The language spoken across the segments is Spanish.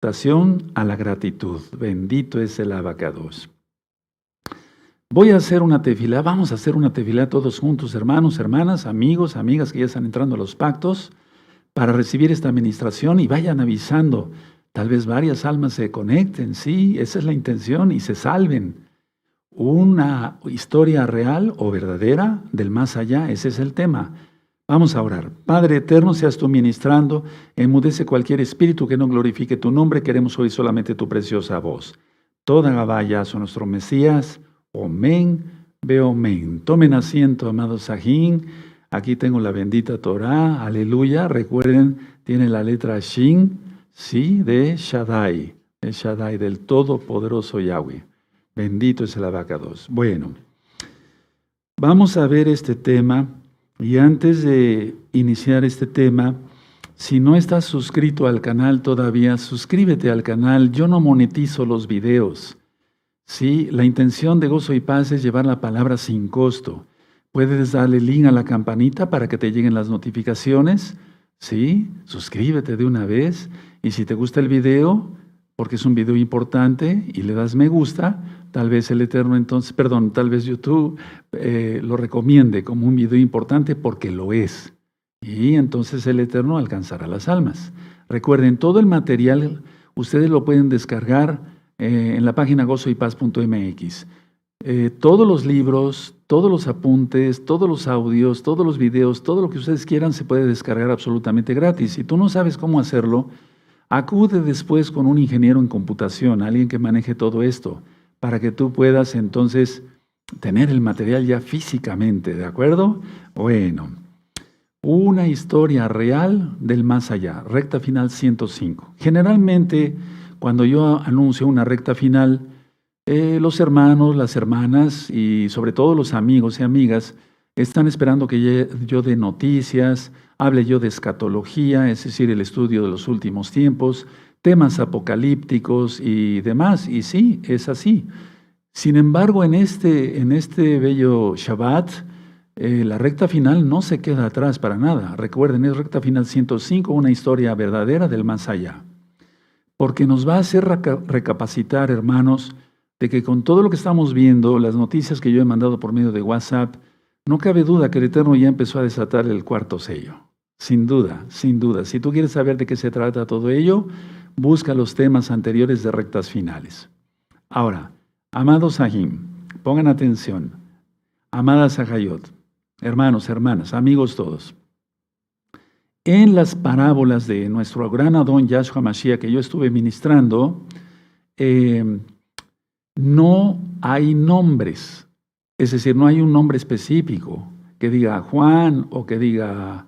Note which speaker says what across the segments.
Speaker 1: Exhortación a la gratitud. Bendito es el abacados. Voy a hacer una tefilá, vamos a hacer una tefilá todos juntos, hermanos, hermanas, amigos, amigas que ya están entrando a los pactos, para recibir esta administración y vayan avisando. Tal vez varias almas se conecten, sí, esa es la intención, y se salven. Una historia real o verdadera del más allá, ese es el tema. Vamos a orar. Padre eterno, seas tú ministrando, enmudece cualquier espíritu que no glorifique tu nombre, queremos oír solamente tu preciosa voz. Toda Gabaya a nuestro Mesías, Omen, veo men. Tomen asiento, amados Sajín. Aquí tengo la bendita Torah, aleluya. Recuerden, tiene la letra Shin, sí, de Shaddai, del Todopoderoso Yahweh. Bendito es el abacados. Bueno, vamos a ver este tema. Y antes de iniciar este tema, si no estás suscrito al canal todavía, suscríbete al canal. Yo no monetizo los videos. Sí, la intención de Gozo y Paz es llevar la palabra sin costo. Puedes darle link a la campanita para que te lleguen las notificaciones. Sí, suscríbete de una vez. Y si te gusta el video, porque es un video importante, y le das me gusta, tal vez el Eterno entonces, tal vez YouTube lo recomiende como un video importante porque lo es. Y entonces el Eterno alcanzará las almas. Recuerden, todo el material ustedes lo pueden descargar en la página gozoypaz.mx. Todos los libros, todos los apuntes, todos los audios, todos los videos, todo lo que ustedes quieran se puede descargar absolutamente gratis. Si tú no sabes cómo hacerlo, acude después con un ingeniero en computación, alguien que maneje todo esto, para que tú puedas entonces tener el material ya físicamente, ¿de acuerdo? Bueno, una historia real del más allá, recta final 105. Generalmente, cuando yo anuncio una recta final, los hermanos, las hermanas y sobre todo los amigos y amigas están esperando que yo dé noticias, hable yo de escatología, es decir, el estudio de los últimos tiempos, temas apocalípticos y demás, y sí, es así. Sin embargo, en este bello Shabbat, la recta final no se queda atrás para nada. Recuerden, es recta final 105, una historia verdadera del más allá. Porque nos va a hacer recapacitar, hermanos, de que con todo lo que estamos viendo, las noticias que yo he mandado por medio de WhatsApp, no cabe duda que el Eterno ya empezó a desatar el cuarto sello. Sin duda, sin duda. Si tú quieres saber de qué se trata todo ello, busca los temas anteriores de rectas finales. Ahora, amados Sahim, pongan atención. Amada Sahayot, hermanos, hermanas, amigos todos. En las parábolas de nuestro gran Adón Yahshua Mashiach que yo estuve ministrando, no hay nombres. Es decir, no hay un nombre específico que diga Juan o que diga,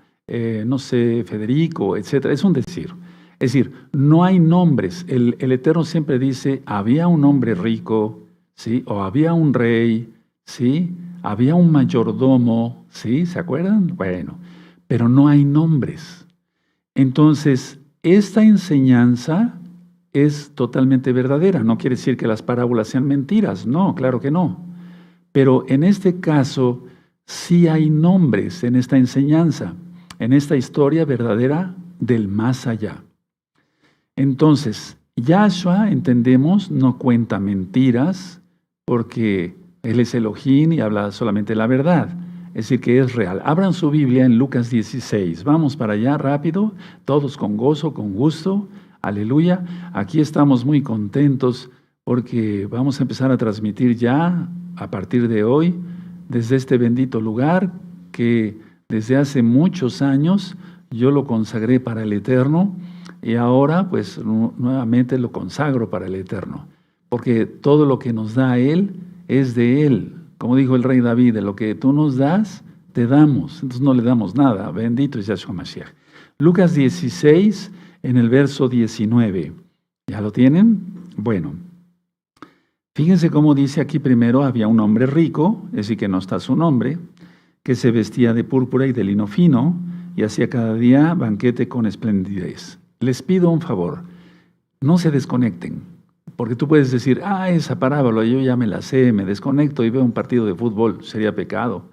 Speaker 1: no sé, Federico, etc. Es un decir. Es decir, no hay nombres. El Eterno siempre dice, había un hombre rico, ¿sí? O había un rey, ¿sí? Había un mayordomo, ¿sí? ¿Se acuerdan? Bueno, pero no hay nombres. Entonces, esta enseñanza es totalmente verdadera. No quiere decir que las parábolas sean mentiras. No, claro que no. Pero en este caso, sí hay nombres en esta enseñanza, en esta historia verdadera del más allá. Entonces, Yahshua, entendemos, no cuenta mentiras porque Él es Elohim y habla solamente la verdad. Es decir, que es real. Abran su Biblia en Lucas 16. Vamos para allá rápido, todos con gozo, con gusto. Aleluya. Aquí estamos muy contentos porque vamos a empezar a transmitir ya a partir de hoy desde este bendito lugar que desde hace muchos años yo lo consagré para el Eterno y ahora pues nuevamente lo consagro para el Eterno. Porque todo lo que nos da Él es de Él. Como dijo el rey David, de lo que tú nos das, te damos. Entonces no le damos nada. Bendito es Yahshua Mashiach. Lucas 16, en el verso 19. ¿Ya lo tienen? Bueno, fíjense cómo dice aquí primero, había un hombre rico, es decir, que no está su nombre, que se vestía de púrpura y de lino fino, y hacía cada día banquete con esplendidez. Les pido un favor, no se desconecten. Porque tú puedes decir, esa parábola yo ya me la sé, me desconecto y veo un partido de fútbol, sería pecado.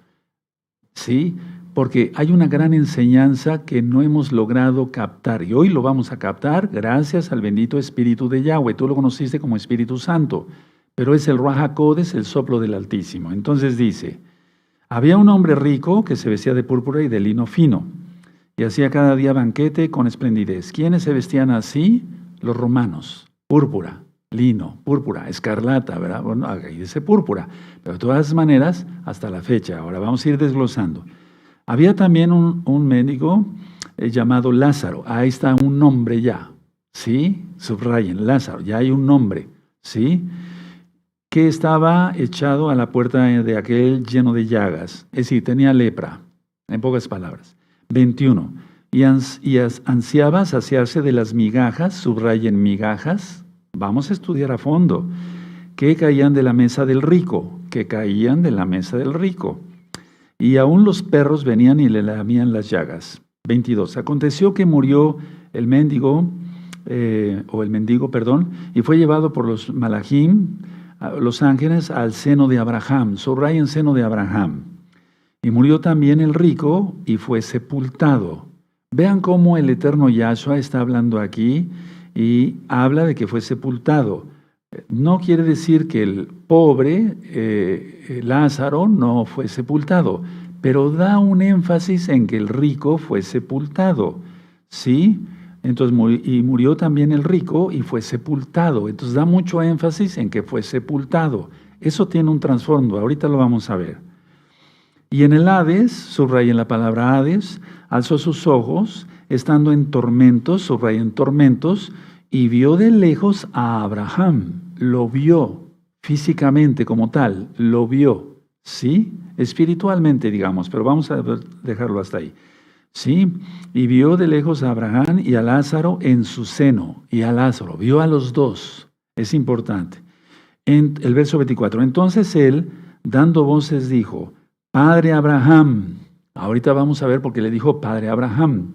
Speaker 1: Sí, porque hay una gran enseñanza que no hemos logrado captar y hoy lo vamos a captar gracias al bendito Espíritu de Yahweh. Tú lo conociste como Espíritu Santo, pero es el Ruach HaKodesh, el soplo del Altísimo. Entonces dice, había un hombre rico que se vestía de púrpura y de lino fino y hacía cada día banquete con esplendidez. ¿Quiénes se vestían así? Los romanos. Púrpura, lino, púrpura, escarlata, ¿verdad? Bueno, ahí dice púrpura, pero de todas maneras, hasta la fecha. Ahora vamos a ir desglosando. Había también un mendigo llamado Lázaro. Ahí está un nombre ya, ¿sí? Subrayen, Lázaro, ya hay un nombre, ¿sí? Que estaba echado a la puerta de aquel lleno de llagas. Es decir, tenía lepra, en pocas palabras. 21. Y ansiaba saciarse de las migajas, subrayen migajas. Vamos a estudiar a fondo. Que caían de la mesa del rico, que caían de la mesa del rico. Y aún los perros venían y le lamían las llagas. 22. Aconteció que murió el mendigo, y fue llevado por los malachim, los ángeles, al seno de Abraham. Subrayen seno de Abraham. Y murió también el rico y fue sepultado. Vean cómo el eterno Yahshua está hablando aquí y habla de que fue sepultado. No quiere decir que el pobre Lázaro no fue sepultado, pero da un énfasis en que el rico fue sepultado, ¿sí? Entonces, murió también el rico y fue sepultado. Entonces da mucho énfasis en que fue sepultado. Eso tiene un trasfondo, ahorita lo vamos a ver. Y en el Hades, subrayen la palabra Hades, alzó sus ojos, estando en tormentos, subrayen tormentos, y vio de lejos a Abraham. Lo vio físicamente como tal, lo vio, ¿sí? Espiritualmente, digamos, pero vamos a dejarlo hasta ahí. ¿Sí? Y vio de lejos a Abraham y a Lázaro en su seno. Y a Lázaro, vio a los dos. Es importante. En el verso 24. Entonces él, dando voces, dijo, Padre Abraham. Ahorita vamos a ver por qué le dijo Padre Abraham.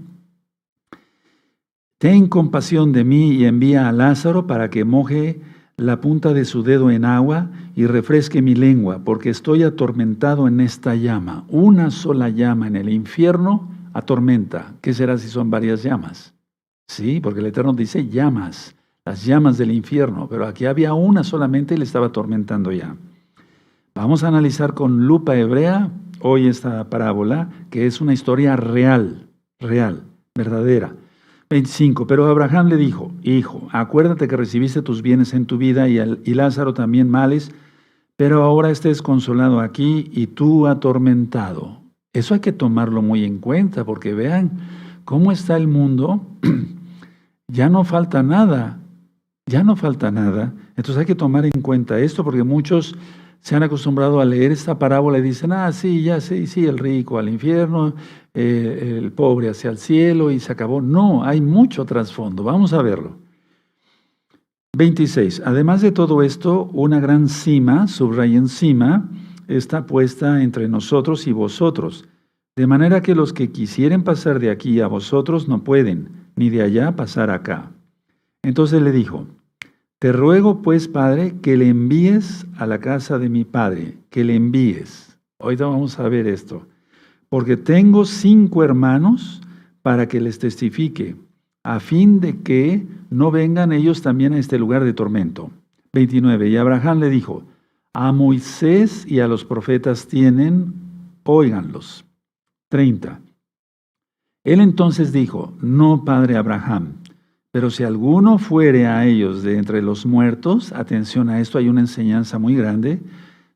Speaker 1: Ten compasión de mí y envía a Lázaro para que moje la punta de su dedo en agua y refresque mi lengua, porque estoy atormentado en esta llama. Una sola llama en el infierno atormenta. ¿Qué será si son varias llamas? Sí, porque el Eterno dice llamas, las llamas del infierno, pero aquí había una solamente y le estaba atormentando ya. Vamos a analizar con lupa hebrea hoy esta parábola, que es una historia real, verdadera. 25. Pero Abraham le dijo, hijo, acuérdate que recibiste tus bienes en tu vida y Lázaro también males, pero ahora estés consolado aquí y tú atormentado. Eso hay que tomarlo muy en cuenta, porque vean cómo está el mundo. Ya no falta nada, Entonces hay que tomar en cuenta esto, porque muchos se han acostumbrado a leer esta parábola y dicen, sí, ya sé, sí, el rico al infierno, el pobre hacia el cielo y se acabó. No, hay mucho trasfondo, vamos a verlo. 26. Además de todo esto, una gran cima, subrayen cima, está puesta entre nosotros y vosotros, de manera que los que quisieren pasar de aquí a vosotros no pueden, ni de allá pasar acá. Entonces le dijo, te ruego pues, Padre, que le envíes a la casa de mi Padre, que le envíes. Ahorita vamos a ver esto. Porque tengo 5 hermanos para que les testifique, a fin de que no vengan ellos también a este lugar de tormento. 29. Y Abraham le dijo, a Moisés y a los profetas tienen, óiganlos. 30. Él entonces dijo, no, Padre Abraham, pero si alguno fuere a ellos de entre los muertos, atención a esto, hay una enseñanza muy grande,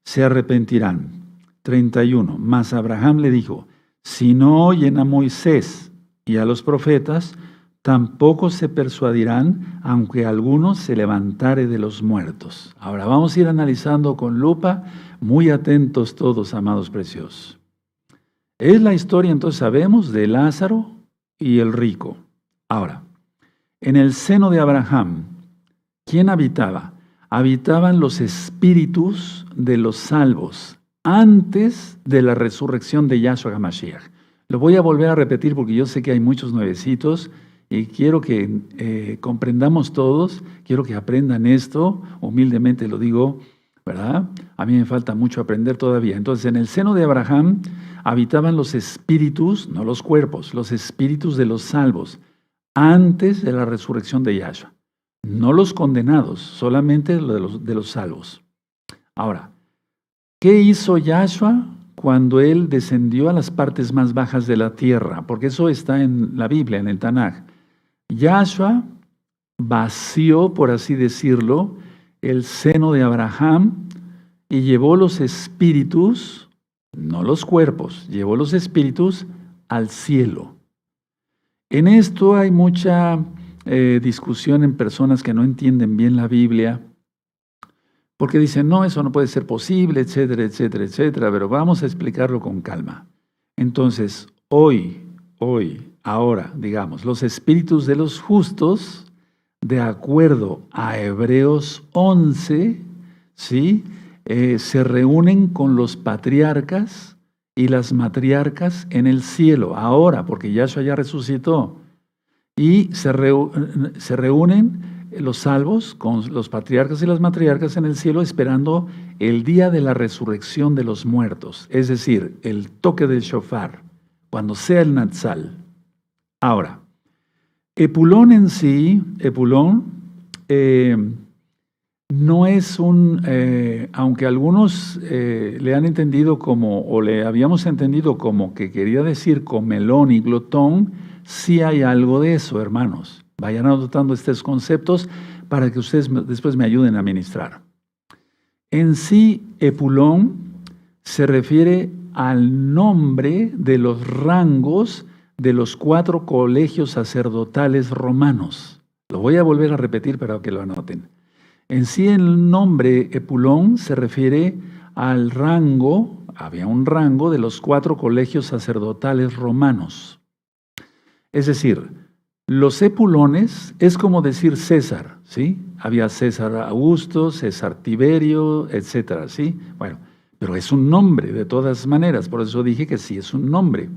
Speaker 1: se arrepentirán. 31. Mas Abraham le dijo, si no oyen a Moisés y a los profetas, tampoco se persuadirán, aunque alguno se levantare de los muertos. Ahora vamos a ir analizando con lupa, muy atentos todos, amados preciosos. Es la historia, entonces sabemos, de Lázaro y el rico. Ahora, en el seno de Abraham, ¿quién habitaba? Habitaban los espíritus de los salvos antes de la resurrección de Yahshua HaMashiach. Lo voy a volver a repetir porque yo sé que hay muchos nuevecitos y quiero que comprendamos todos, quiero que aprendan esto, humildemente lo digo, ¿verdad? A mí me falta mucho aprender todavía. Entonces, en el seno de Abraham habitaban los espíritus, no los cuerpos, los espíritus de los salvos, antes de la resurrección de Yahshua. No los condenados, solamente de los salvos. Ahora, ¿qué hizo Yahshua cuando Él descendió a las partes más bajas de la tierra? Porque eso está en la Biblia, en el Tanaj. Yahshua vació, por así decirlo, el seno de Abraham y llevó los espíritus, no los cuerpos, llevó los espíritus al cielo. En esto hay mucha discusión en personas que no entienden bien la Biblia, porque dicen, no, eso no puede ser posible, etcétera, etcétera, etcétera, pero vamos a explicarlo con calma. Entonces, ahora, digamos, los espíritus de los justos, de acuerdo a Hebreos 11, ¿sí? Se reúnen con los patriarcas y las matriarcas en el cielo, ahora, porque Yahshua ya resucitó. Y se reúnen los salvos con los patriarcas y las matriarcas en el cielo esperando el día de la resurrección de los muertos, es decir, el toque del shofar, cuando sea el Natsal. Ahora, Epulón en sí, no es aunque algunos le han entendido como, o le habíamos entendido como que quería decir comelón y glotón, sí hay algo de eso, hermanos. Vayan anotando estos conceptos para que ustedes después me ayuden a ministrar. En sí, Epulón se refiere al nombre de los rangos de los 4 colegios sacerdotales romanos. Lo voy a volver a repetir para que lo anoten. En sí, el nombre Epulón se refiere al rango, había un rango de los 4 colegios sacerdotales romanos. Es decir, los epulones es como decir César, ¿sí? Había César Augusto, César Tiberio, etcétera, ¿sí? Bueno, pero es un nombre de todas maneras, por eso dije que sí es un nombre.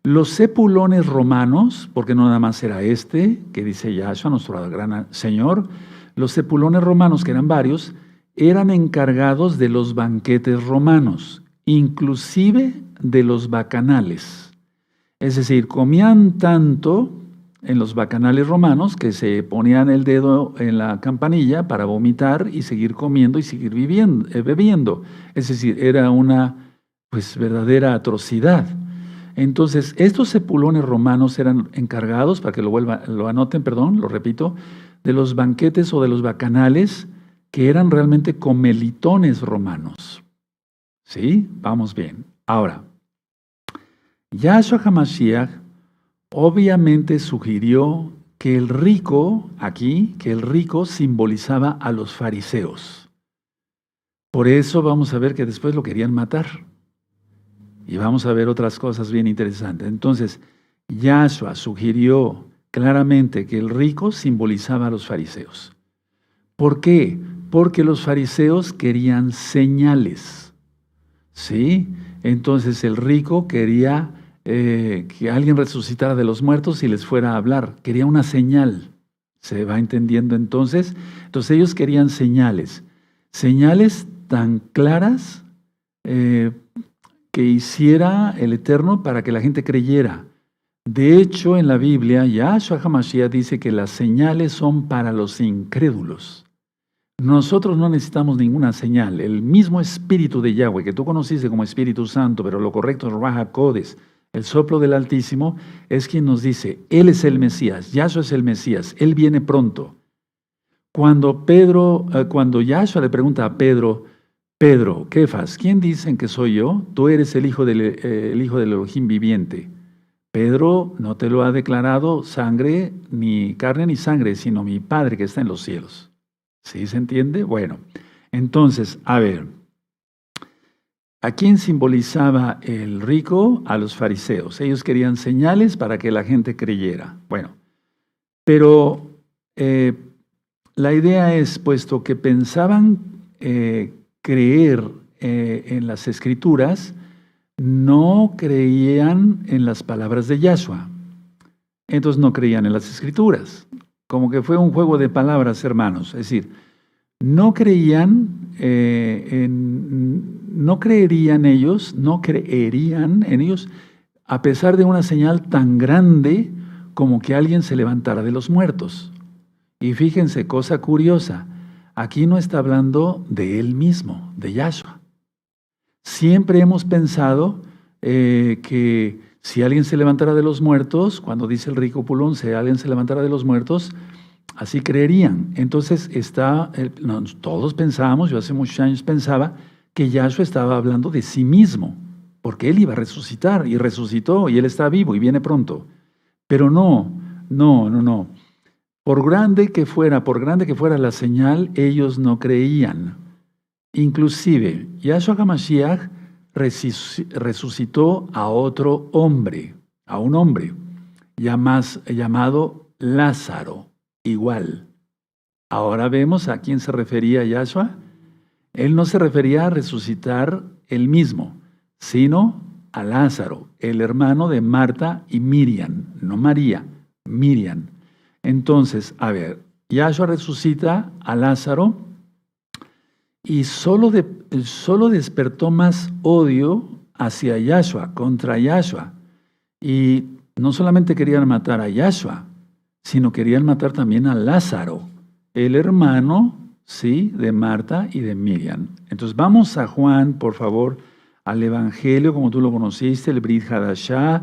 Speaker 1: Los epulones romanos, porque no nada más era este, que dice Yahshua, nuestro gran Señor, los epulones romanos, que eran varios, eran encargados de los banquetes romanos, inclusive de los bacanales. Es decir, comían tanto en los bacanales romanos que se ponían el dedo en la campanilla para vomitar y seguir comiendo y seguir bebiendo. Es decir, era una verdadera atrocidad. Entonces, estos epulones romanos eran encargados, para que lo anoten, lo repito, de los banquetes o de los bacanales que eran realmente comelitones romanos. ¿Sí? Vamos bien. Ahora, Yahshua HaMashiach obviamente sugirió que el rico simbolizaba a los fariseos. Por eso vamos a ver que después lo querían matar. Y vamos a ver otras cosas bien interesantes. Entonces, Yahshua sugirió claramente que el rico simbolizaba a los fariseos. ¿Por qué? Porque los fariseos querían señales. ¿Sí? Entonces el rico quería que alguien resucitara de los muertos y les fuera a hablar. Quería una señal. ¿Se va entendiendo entonces? Entonces ellos querían señales. Señales tan claras que hiciera el Eterno para que la gente creyera. De hecho, en la Biblia, Yahshua HaMashiach dice que las señales son para los incrédulos. Nosotros no necesitamos ninguna señal. El mismo Espíritu de Yahweh, que tú conociste como Espíritu Santo, pero lo correcto es Ruach HaKodesh, el soplo del Altísimo, es quien nos dice, Él es el Mesías, Yahshua es el Mesías, Él viene pronto. Cuando Yahshua le pregunta a Pedro, Kefas, ¿quién dicen que soy yo? Tú eres el hijo del Elohim viviente. Pedro no te lo ha declarado sangre, ni carne ni sangre, sino mi Padre que está en los cielos. ¿Sí se entiende? Bueno, entonces, a ver, ¿a quién simbolizaba el rico? A los fariseos. Ellos querían señales para que la gente creyera. Bueno, pero la idea es, puesto que pensaban creer en las Escrituras, no creían en las palabras de Yahshua. Entonces no creían en las Escrituras. Como que fue un juego de palabras, hermanos. Es decir, no creerían no creerían en ellos, a pesar de una señal tan grande como que alguien se levantara de los muertos. Y fíjense, cosa curiosa, aquí no está hablando de él mismo, de Yahshua. Siempre hemos pensado que si alguien se levantara de los muertos, cuando dice el rico Pulón, si alguien se levantara de los muertos, así creerían. Entonces todos pensábamos, yo hace muchos años pensaba, que Yahshua estaba hablando de sí mismo, porque él iba a resucitar, y resucitó, y él está vivo, y viene pronto. Pero no. Por grande que fuera la señal, ellos no creían. Inclusive, Yahshua HaMashiach resucitó a otro hombre, a un hombre llamado Lázaro, igual. Ahora vemos a quién se refería Yahshua. Él no se refería a resucitar él mismo, sino a Lázaro, el hermano de Marta y Miriam, no María, Miriam. Entonces, a ver, Yahshua resucita a Lázaro y solo despertó más odio hacia Yahshua, contra Yahshua. Y no solamente querían matar a Yahshua, sino querían matar también a Lázaro, el hermano, sí, de Marta y de Miriam. Entonces vamos a Juan, por favor, al Evangelio, como tú lo conociste, el Brit Hadashah,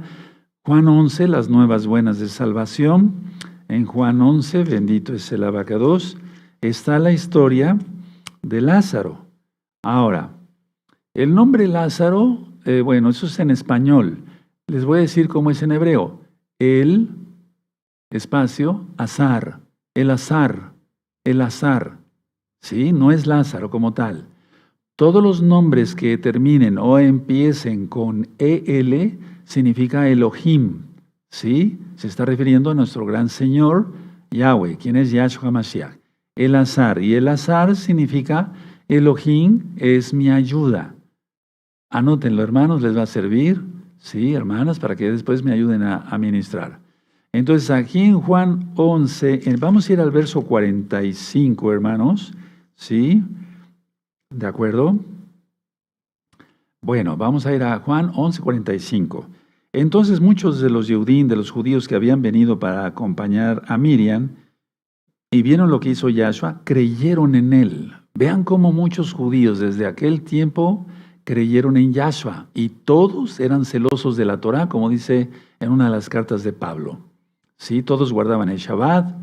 Speaker 1: Juan 11, las nuevas buenas de salvación. En Juan 11, bendito es el Abacados, está la historia de Lázaro. Ahora, el nombre Lázaro, bueno, eso es en español. Les voy a decir cómo es en hebreo. El, espacio, azar, el azar, el azar. ¿Sí? No es Lázaro como tal. Todos los nombres que terminen o empiecen con EL significa Elohim. ¿Sí? Se está refiriendo a nuestro gran Señor Yahweh, quien es Yahshua HaMashiach. El azar. Y el azar significa Elohim es mi ayuda. Anótenlo, hermanos, les va a servir. Sí, hermanas, para que después me ayuden a ministrar. Entonces, aquí en Juan 11, vamos a ir al verso 45, hermanos. ¿Sí? ¿De acuerdo? Bueno, vamos a ir a Juan 11, 45. Entonces, muchos de los Yehudim, de los judíos que habían venido para acompañar a Miriam, y vieron lo que hizo Yahshua, creyeron en él. Vean cómo muchos judíos desde aquel tiempo creyeron en Yahshua, y todos eran celosos de la Torah, como dice en una de las cartas de Pablo. Sí, todos guardaban el Shabbat,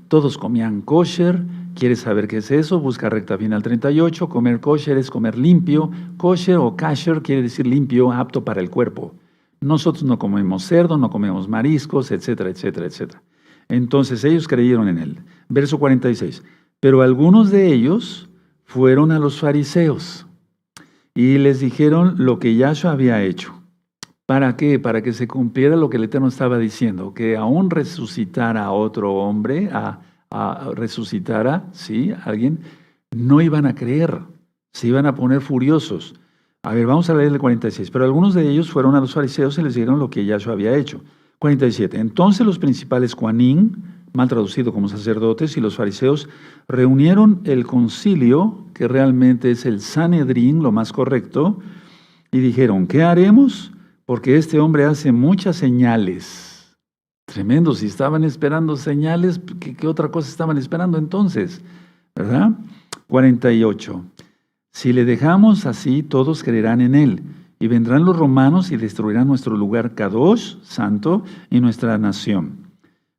Speaker 1: todos comían kosher. ¿Quieres saber qué es eso? Busca recta final 38. Comer kosher es comer limpio. Kosher o kasher quiere decir limpio, apto para el cuerpo. Nosotros no comemos cerdo, no comemos mariscos, etcétera, etcétera, etcétera. Entonces ellos creyeron en él. Verso 46. Pero algunos de ellos fueron a los fariseos y les dijeron lo que Yahshua había hecho. ¿Para qué? Para que se cumpliera lo que el Eterno estaba diciendo, que aún resucitara a otro hombre, resucitara, ¿sí? Alguien, no iban a creer, se iban a poner furiosos. A ver, vamos a leer el 46. Pero algunos de ellos fueron a los fariseos y les dijeron lo que Yahshua había hecho. 47. Entonces los principales Juanín, mal traducido como sacerdotes, y los fariseos reunieron el concilio, que realmente es el Sanedrín, lo más correcto, y dijeron, ¿qué haremos? Porque este hombre hace muchas señales. Tremendo, si estaban esperando señales, ¿qué otra cosa estaban esperando entonces? ¿Verdad? 48. Si le dejamos así, todos creerán en él, y vendrán los romanos y destruirán nuestro lugar Kadosh, santo, y nuestra nación.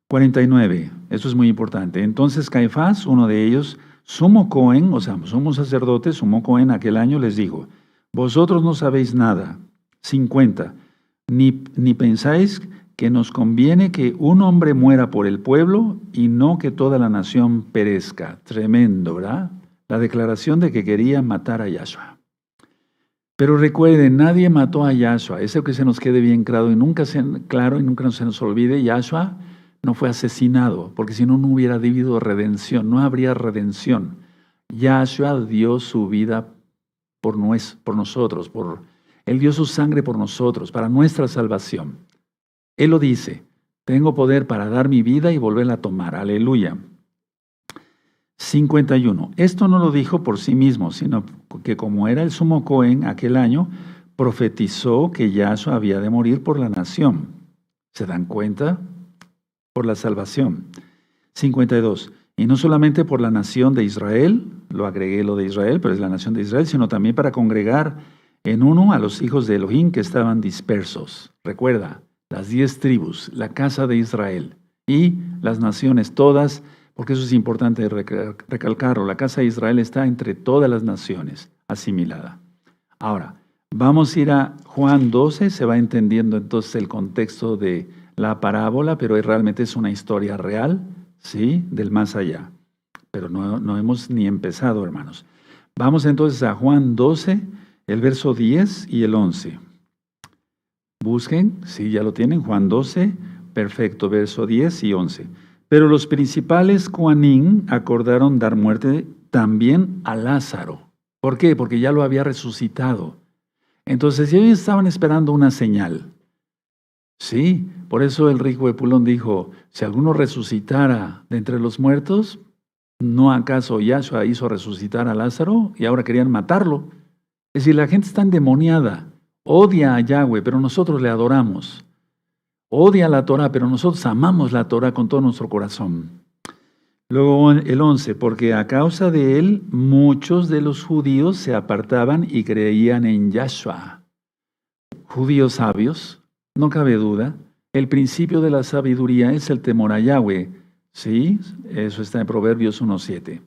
Speaker 1: 49. Eso es muy importante. Entonces Caifás, uno de ellos, sumo Cohen, o sea, sumo sacerdote, sumo Cohen aquel año, les dijo, vosotros no sabéis nada. 50. Ni pensáis que nos conviene que un hombre muera por el pueblo y no que toda la nación perezca. Tremendo, ¿verdad? La declaración de que quería matar a Yahshua. Pero recuerden, nadie mató a Yahshua. Eso que se nos quede bien claro y nunca se nos olvide, Yahshua no fue asesinado, porque si no, no hubiera habido redención, no habría redención. Yahshua dio su vida por nosotros, Él dio su sangre por nosotros, para nuestra salvación. Él lo dice, tengo poder para dar mi vida y volverla a tomar. Aleluya. 51. Esto no lo dijo por sí mismo, sino que como era el sumo Cohen aquel año, profetizó que Yahshua había de morir por la nación. ¿Se dan cuenta? Por la salvación. 52. Y no solamente por la nación de Israel, lo agregué lo de Israel, pero es la nación de Israel, sino también para congregar en uno a los hijos de Elohim que estaban dispersos. Recuerda, las 10 tribus, la casa de Israel y las naciones todas, porque eso es importante recalcarlo, la casa de Israel está entre todas las naciones, asimilada. Ahora, vamos a ir a Juan 12, se va entendiendo entonces el contexto de la parábola, pero realmente es una historia real, ¿sí? Del más allá. Pero no hemos ni empezado, hermanos. Vamos entonces a Juan 12, el verso 10 y el 11. Busquen, sí, ya lo tienen, Juan 12, perfecto, verso 10 y 11. Pero los principales Coanín acordaron dar muerte también a Lázaro. ¿Por qué? Porque ya lo había resucitado. Entonces ellos estaban esperando una señal. Sí, por eso el rico Epulón dijo, si alguno resucitara de entre los muertos, ¿no acaso Yahshua hizo resucitar a Lázaro? Y ahora querían matarlo. Es decir, la gente está endemoniada, odia a Yahweh, pero nosotros le adoramos. Odia la Torah, pero nosotros amamos la Torah con todo nuestro corazón. Luego el 11, porque a causa de él muchos de los judíos se apartaban y creían en Yahshua. Judíos sabios, no cabe duda, el principio de la sabiduría es el temor a Yahweh. Sí, eso está en Proverbios 1:7.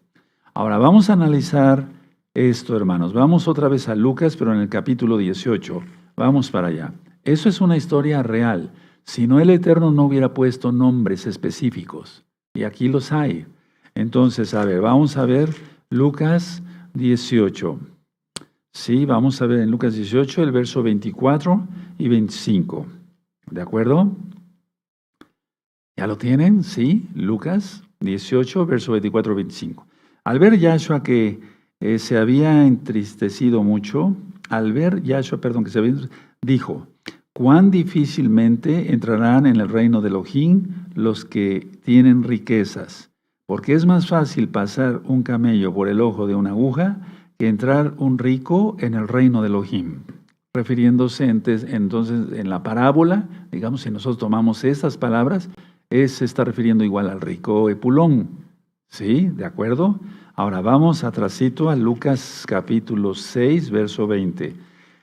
Speaker 1: Ahora vamos a analizar esto, hermanos. Vamos otra vez a Lucas, pero en el capítulo 18. Vamos para allá. Eso es una historia real. Si no, el Eterno no hubiera puesto nombres específicos. Y aquí los hay. Entonces, a ver, vamos a ver Lucas 18. Sí, vamos a ver en Lucas 18 el verso 24 y 25. ¿De acuerdo? ¿Ya lo tienen? Sí, Lucas 18, verso 24 y 25. Al ver Yahshua que se había entristecido mucho, dijo, cuán difícilmente entrarán en el reino de Elohim los que tienen riquezas, porque es más fácil pasar un camello por el ojo de una aguja que entrar un rico en el reino de Elohim. Refiriéndose entonces en la parábola, digamos, si nosotros tomamos estas palabras, se está refiriendo igual al rico Epulón. ¿Sí? ¿De acuerdo? Ahora vamos atrasito a Lucas capítulo 6, verso 20.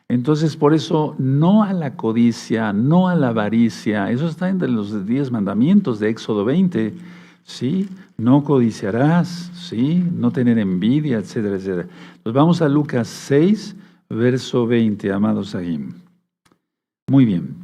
Speaker 1: Entonces, por eso, no a la codicia, no a la avaricia, eso está entre los 10 mandamientos de Éxodo 20, ¿sí? No codiciarás, ¿sí? No tener envidia, etcétera, etcétera. Pues vamos a Lucas 6, verso 20, amados Sahim. Muy bien.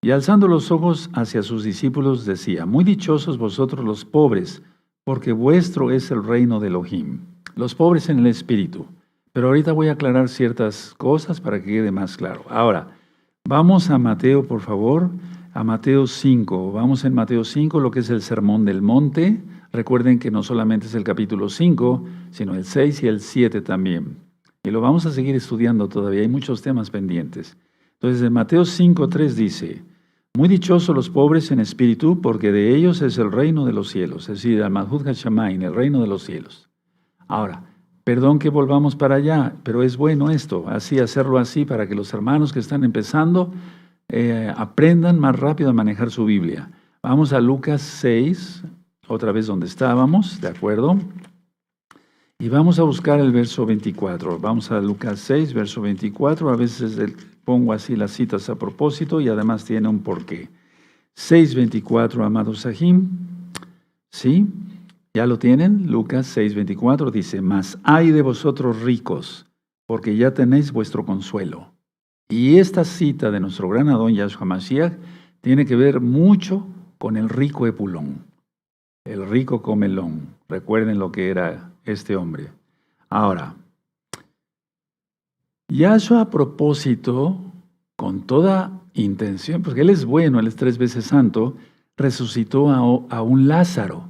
Speaker 1: Y alzando los ojos hacia sus discípulos decía, muy dichosos vosotros los pobres, porque vuestro es el reino de Elohim. Los pobres en el espíritu. Pero ahorita voy a aclarar ciertas cosas para que quede más claro. Ahora, vamos a Mateo, por favor, a Mateo 5. Vamos en Mateo 5, lo que es el Sermón del Monte. Recuerden que no solamente es el capítulo 5, sino el 6 y el 7 también. Y lo vamos a seguir estudiando todavía, hay muchos temas pendientes. Entonces, en Mateo 5:3 dice, muy dichosos los pobres en espíritu, porque de ellos es el reino de los cielos, es decir, al Malhut HaShamayim, el reino de los cielos. Ahora, perdón que volvamos para allá, pero es bueno esto, hacerlo así, para que los hermanos que están empezando aprendan más rápido a manejar su Biblia. Vamos a Lucas 6, otra vez donde estábamos, ¿de acuerdo? Y vamos a buscar el verso 24. Vamos a Lucas 6, verso 24. A veces pongo así las citas a propósito y además tiene un porqué. 6:24, amados Sahim. ¿Sí? ¿Ya lo tienen? Lucas 6:24 dice, mas ay de vosotros ricos, porque ya tenéis vuestro consuelo. Y esta cita de nuestro gran Adón Yahshua Mashiach tiene que ver mucho con el rico Epulón, el rico comelón. Recuerden lo que era este hombre. Ahora, Yahshua a propósito, con toda intención, porque Él es bueno, Él es 3 veces santo, resucitó a un Lázaro.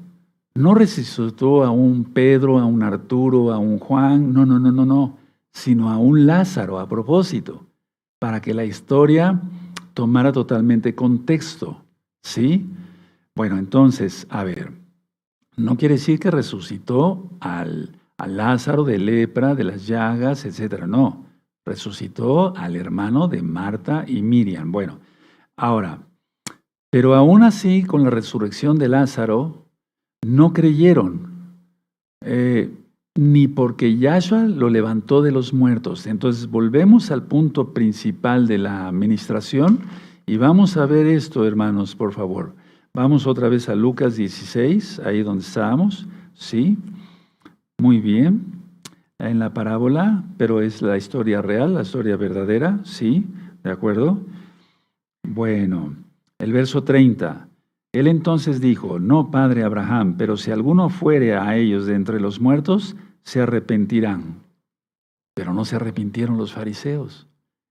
Speaker 1: No resucitó a un Pedro, a un Arturo, a un Juan, no, sino a un Lázaro a propósito, para que la historia tomara totalmente contexto, ¿sí? Bueno, entonces, a ver, No quiere decir que resucitó a Lázaro de lepra, de las llagas, etcétera. No, resucitó al hermano de Marta y Miriam. Bueno, ahora, pero aún así, con la resurrección de Lázaro, no creyeron, ni porque Yahshua lo levantó de los muertos. Entonces, volvemos al punto principal de la administración y vamos a ver esto, hermanos, por favor. Vamos otra vez a Lucas 16, ahí donde estábamos, ¿sí? Muy bien, en la parábola, pero es la historia real, la historia verdadera, ¿sí? ¿De acuerdo? Bueno, el verso 30. Él entonces dijo, no, padre Abraham, pero si alguno fuere a ellos de entre los muertos, se arrepentirán. Pero no se arrepintieron los fariseos.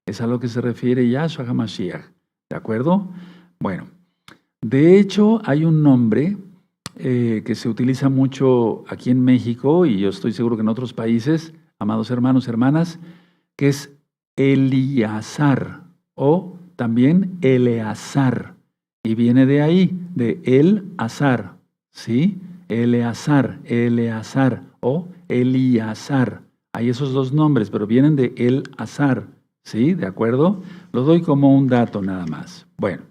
Speaker 1: Es a lo que se refiere Yahshua HaMashiach, ¿de acuerdo? Bueno. De hecho, hay un nombre que se utiliza mucho aquí en México y yo estoy seguro que en otros países, amados hermanos, hermanas, que es Eleazar o también Eleazar. Y viene de ahí, de El-Azar, ¿sí? Eleazar, Eleazar o Eliazar. Hay esos dos nombres, pero vienen de El-Azar, ¿sí? ¿De acuerdo? Lo doy como un dato nada más. Bueno.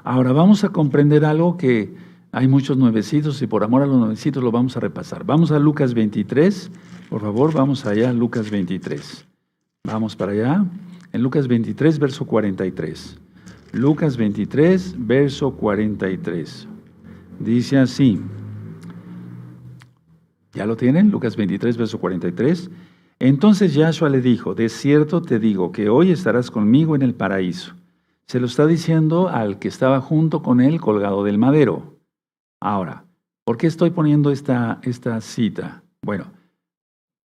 Speaker 1: Ahora vamos a comprender algo que hay muchos nuevecitos y por amor a los nuevecitos lo vamos a repasar. Vamos a Lucas 23, por favor, vamos allá, Lucas 23. Vamos para allá, en Lucas 23, verso 43. Lucas 23, verso 43. Dice así, ¿ya lo tienen? Lucas 23, verso 43. Entonces Yahshua le dijo, de cierto te digo que hoy estarás conmigo en el paraíso. Se lo está diciendo al que estaba junto con él colgado del madero. Ahora, ¿por qué estoy poniendo esta cita? Bueno,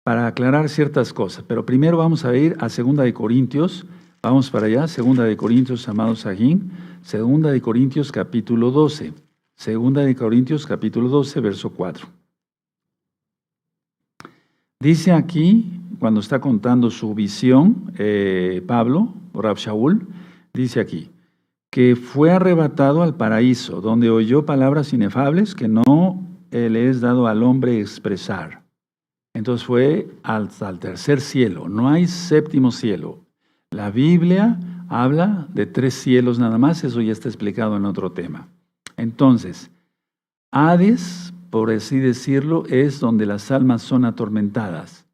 Speaker 1: para aclarar ciertas cosas, pero primero vamos a ir a 2 de Corintios. Vamos para allá, 2 de Corintios, amados Sajín, 2 de Corintios capítulo 12. 2 de Corintios capítulo 12, verso 4. Dice aquí, cuando está contando su visión, Pablo, o Rab Shaul, dice aquí, que fue arrebatado al paraíso, donde oyó palabras inefables que no le es dado al hombre expresar. Entonces fue al tercer cielo, no hay séptimo cielo. La Biblia habla de 3 cielos nada más, eso ya está explicado en otro tema. Entonces, Hades, por así decirlo, es donde las almas son atormentadas.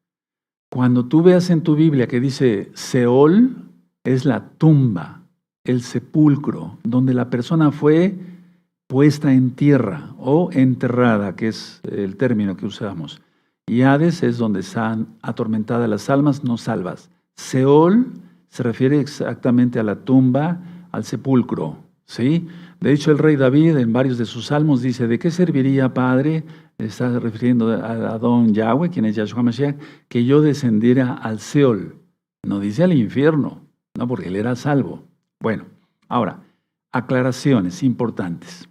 Speaker 1: Cuando tú veas en tu Biblia que dice Seol, es la tumba, el sepulcro, donde la persona fue puesta en tierra o enterrada, que es el término que usamos. Y Hades es donde están atormentadas las almas no salvas. Seol se refiere exactamente a la tumba, al sepulcro, ¿sí? De hecho, el rey David en varios de sus salmos dice, ¿de qué serviría, Padre? Está refiriendo a don Yahweh, quien es Yahshua Mashiach, que yo descendiera al Seol. No dice al infierno, no, porque él era salvo. Bueno, ahora, aclaraciones importantes.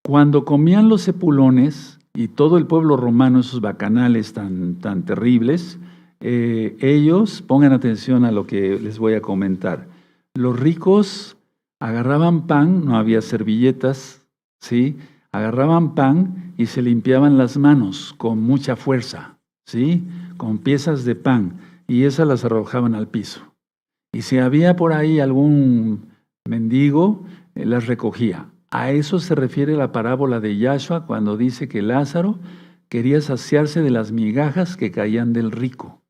Speaker 1: Cuando comían los sepulones y todo el pueblo romano, esos bacanales tan terribles, ellos, pongan atención a lo que les voy a comentar. Los ricos agarraban pan, no había servilletas, ¿sí? Agarraban pan y se limpiaban las manos con mucha fuerza, ¿sí? Con piezas de pan, y esas las arrojaban al piso. Y si había por ahí algún mendigo, las recogía. A eso se refiere la parábola de Yahshua cuando dice que Lázaro quería saciarse de las migajas que caían del rico.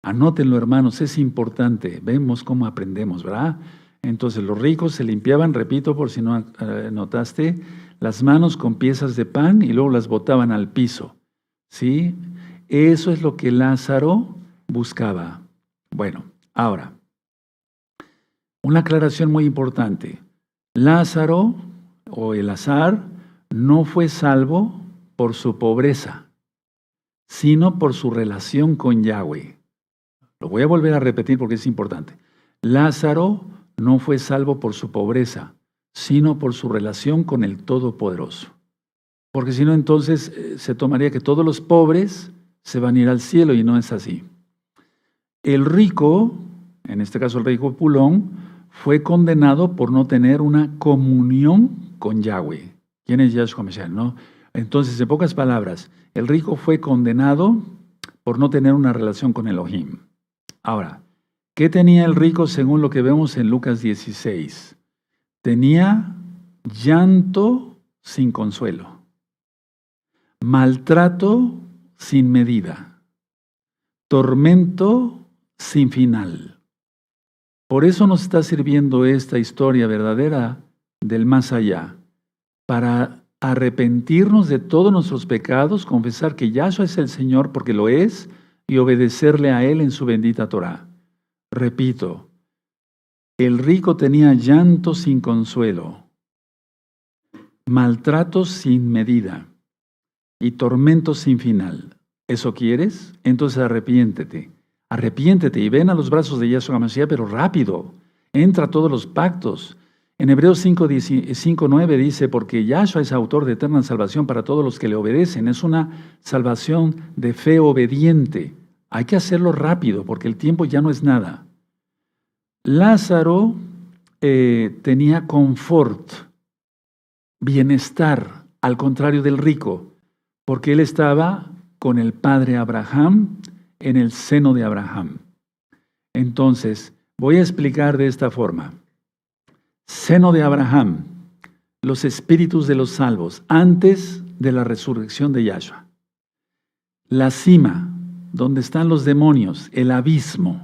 Speaker 1: Anótenlo, hermanos, es importante. Vemos cómo aprendemos, ¿verdad? Entonces los ricos se limpiaban, repito por si no notaste, las manos con piezas de pan y luego las botaban al piso, ¿sí? Eso es lo que Lázaro buscaba. Bueno, ahora, una aclaración muy importante. Lázaro o Elazar no fue salvo por su pobreza, sino por su relación con Yahweh. Lo voy a volver a repetir porque es importante. Lázaro no fue salvo por su pobreza, sino por su relación con el Todopoderoso. Porque si no, entonces se tomaría que todos los pobres se van a ir al cielo y no es así. El rico, en este caso el rey Pulón, fue condenado por no tener una comunión con Yahweh. ¿Quién es Yahshua Mashiach? ¿No? Entonces, en pocas palabras, el rico fue condenado por no tener una relación con Elohim. Ahora, ¿qué tenía el rico según lo que vemos en Lucas 16? Tenía llanto sin consuelo, maltrato sin medida, tormento sin final. Por eso nos está sirviendo esta historia verdadera del más allá, para arrepentirnos de todos nuestros pecados, confesar que Yahshua es el Señor porque lo es y obedecerle a Él en su bendita Torah. Repito, el rico tenía llanto sin consuelo, maltratos sin medida y tormentos sin final. ¿Eso quieres? Entonces arrepiéntete. Arrepiéntete y ven a los brazos de Yahshua HaMashiach, pero rápido. Entra a todos los pactos. En Hebreos 5:9 dice, porque Yahshua es autor de eterna salvación para todos los que le obedecen. Es una salvación de fe obediente. Hay que hacerlo rápido porque el tiempo ya no es nada. Lázaro tenía confort, bienestar, al contrario del rico, porque él estaba con el padre Abraham en el seno de Abraham. Entonces, voy a explicar de esta forma. Seno de Abraham, los espíritus de los salvos, antes de la resurrección de Yahshua. La cima, donde están los demonios, el abismo,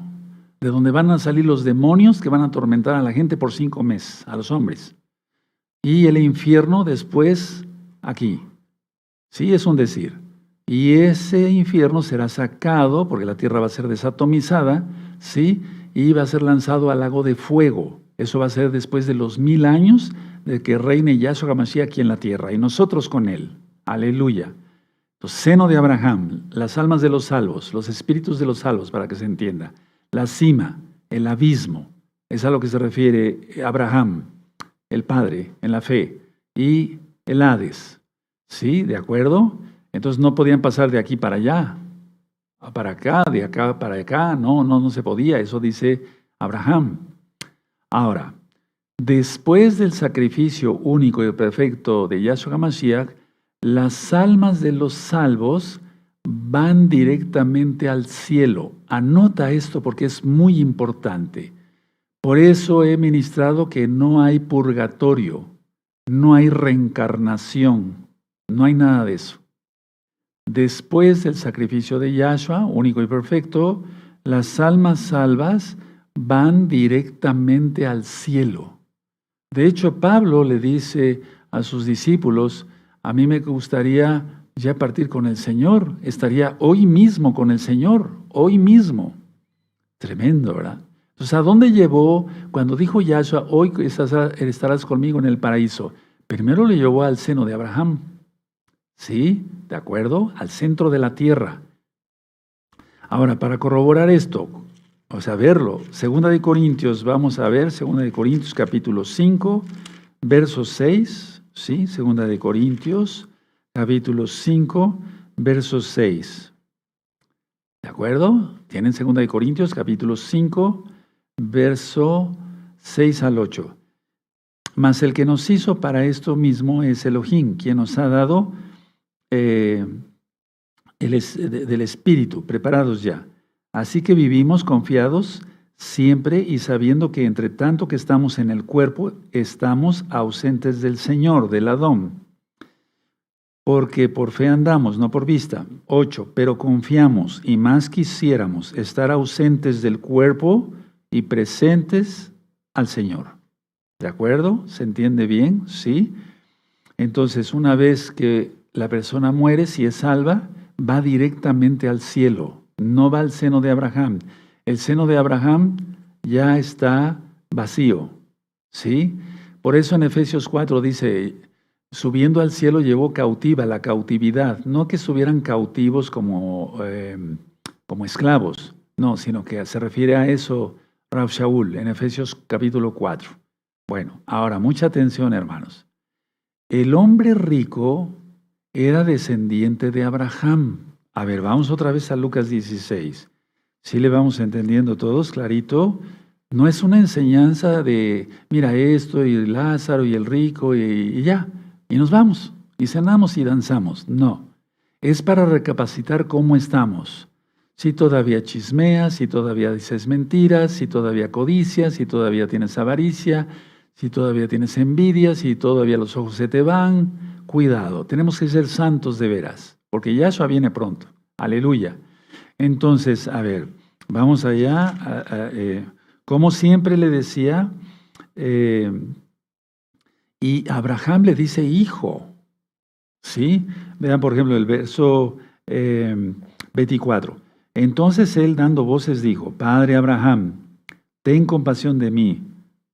Speaker 1: de donde van a salir los demonios que van a atormentar a la gente por 5 meses, a los hombres. Y el infierno después aquí. Sí, es un decir. Y ese infierno será sacado, porque la tierra va a ser desatomizada, ¿sí? Y va a ser lanzado al lago de fuego. Eso va a ser después de los 1000 años de que reine Yahshua HaMashiach aquí en la tierra, y nosotros con él. Aleluya. Entonces, seno de Abraham, las almas de los salvos, los espíritus de los salvos, para que se entienda. La cima, el abismo, es a lo que se refiere Abraham, el padre, en la fe, y el Hades. ¿Sí? ¿De acuerdo? Entonces no podían pasar de aquí para allá, para acá, de acá para acá. No se podía. Eso dice Abraham. Ahora, después del sacrificio único y perfecto de Yahshua HaMashiach, las almas de los salvos van directamente al cielo. Anota esto porque es muy importante. Por eso he ministrado que no hay purgatorio, no hay reencarnación, no hay nada de eso. Después del sacrificio de Yahshua, único y perfecto, las almas salvas van directamente al cielo. De hecho, Pablo le dice a sus discípulos, a mí me gustaría ya partir con el Señor, estaría hoy mismo con el Señor, hoy mismo. Tremendo, ¿verdad? Entonces, ¿a dónde llevó cuando dijo Yahshua, hoy estarás conmigo en el paraíso? Primero le llevó al seno de Abraham, ¿sí? ¿De acuerdo? Al centro de la tierra. Ahora, para corroborar esto, o sea, verlo, 2 de Corintios, vamos a ver, 2 de Corintios capítulo 5, verso 6, ¿sí? 2 de Corintios capítulo 5, verso 6. ¿De acuerdo? Tienen 2 de Corintios capítulo 5, verso 6 al 8. Mas el que nos hizo para esto mismo es Elohim, quien nos ha dado del Espíritu, preparados ya. Así que vivimos confiados siempre y sabiendo que entre tanto que estamos en el cuerpo, estamos ausentes del Señor, del Adón. Porque por fe andamos, no por vista. 8. Pero confiamos y más quisiéramos estar ausentes del cuerpo y presentes al Señor. ¿De acuerdo? ¿Se entiende bien? ¿Sí? Entonces, una vez que la persona muere, si es salva, va directamente al cielo. No va al seno de Abraham. El seno de Abraham ya está vacío. ¿Sí? Por eso en Efesios 4 dice, subiendo al cielo llevó cautiva la cautividad. No que estuvieran cautivos como esclavos. No, sino que se refiere a eso Rav Shaul en Efesios capítulo 4. Bueno, ahora mucha atención, hermanos. El hombre rico era descendiente de Abraham. A ver, vamos otra vez a Lucas 16. ¿Sí le vamos entendiendo todos clarito? No es una enseñanza de, mira esto y Lázaro y el rico y ya, y nos vamos. y cenamos y danzamos. No, es para recapacitar cómo estamos. Si todavía chismeas, si todavía dices mentiras, si todavía codicias, si todavía tienes avaricia, si todavía tienes envidia, si todavía los ojos se te van, cuidado, tenemos que ser santos de veras, porque Yahshua viene pronto. Aleluya. Entonces, a ver, vamos allá. Como siempre le decía, y Abraham le dice hijo, ¿sí? Vean, por ejemplo, el verso 24. Entonces él, dando voces, dijo: Padre Abraham, ten compasión de mí,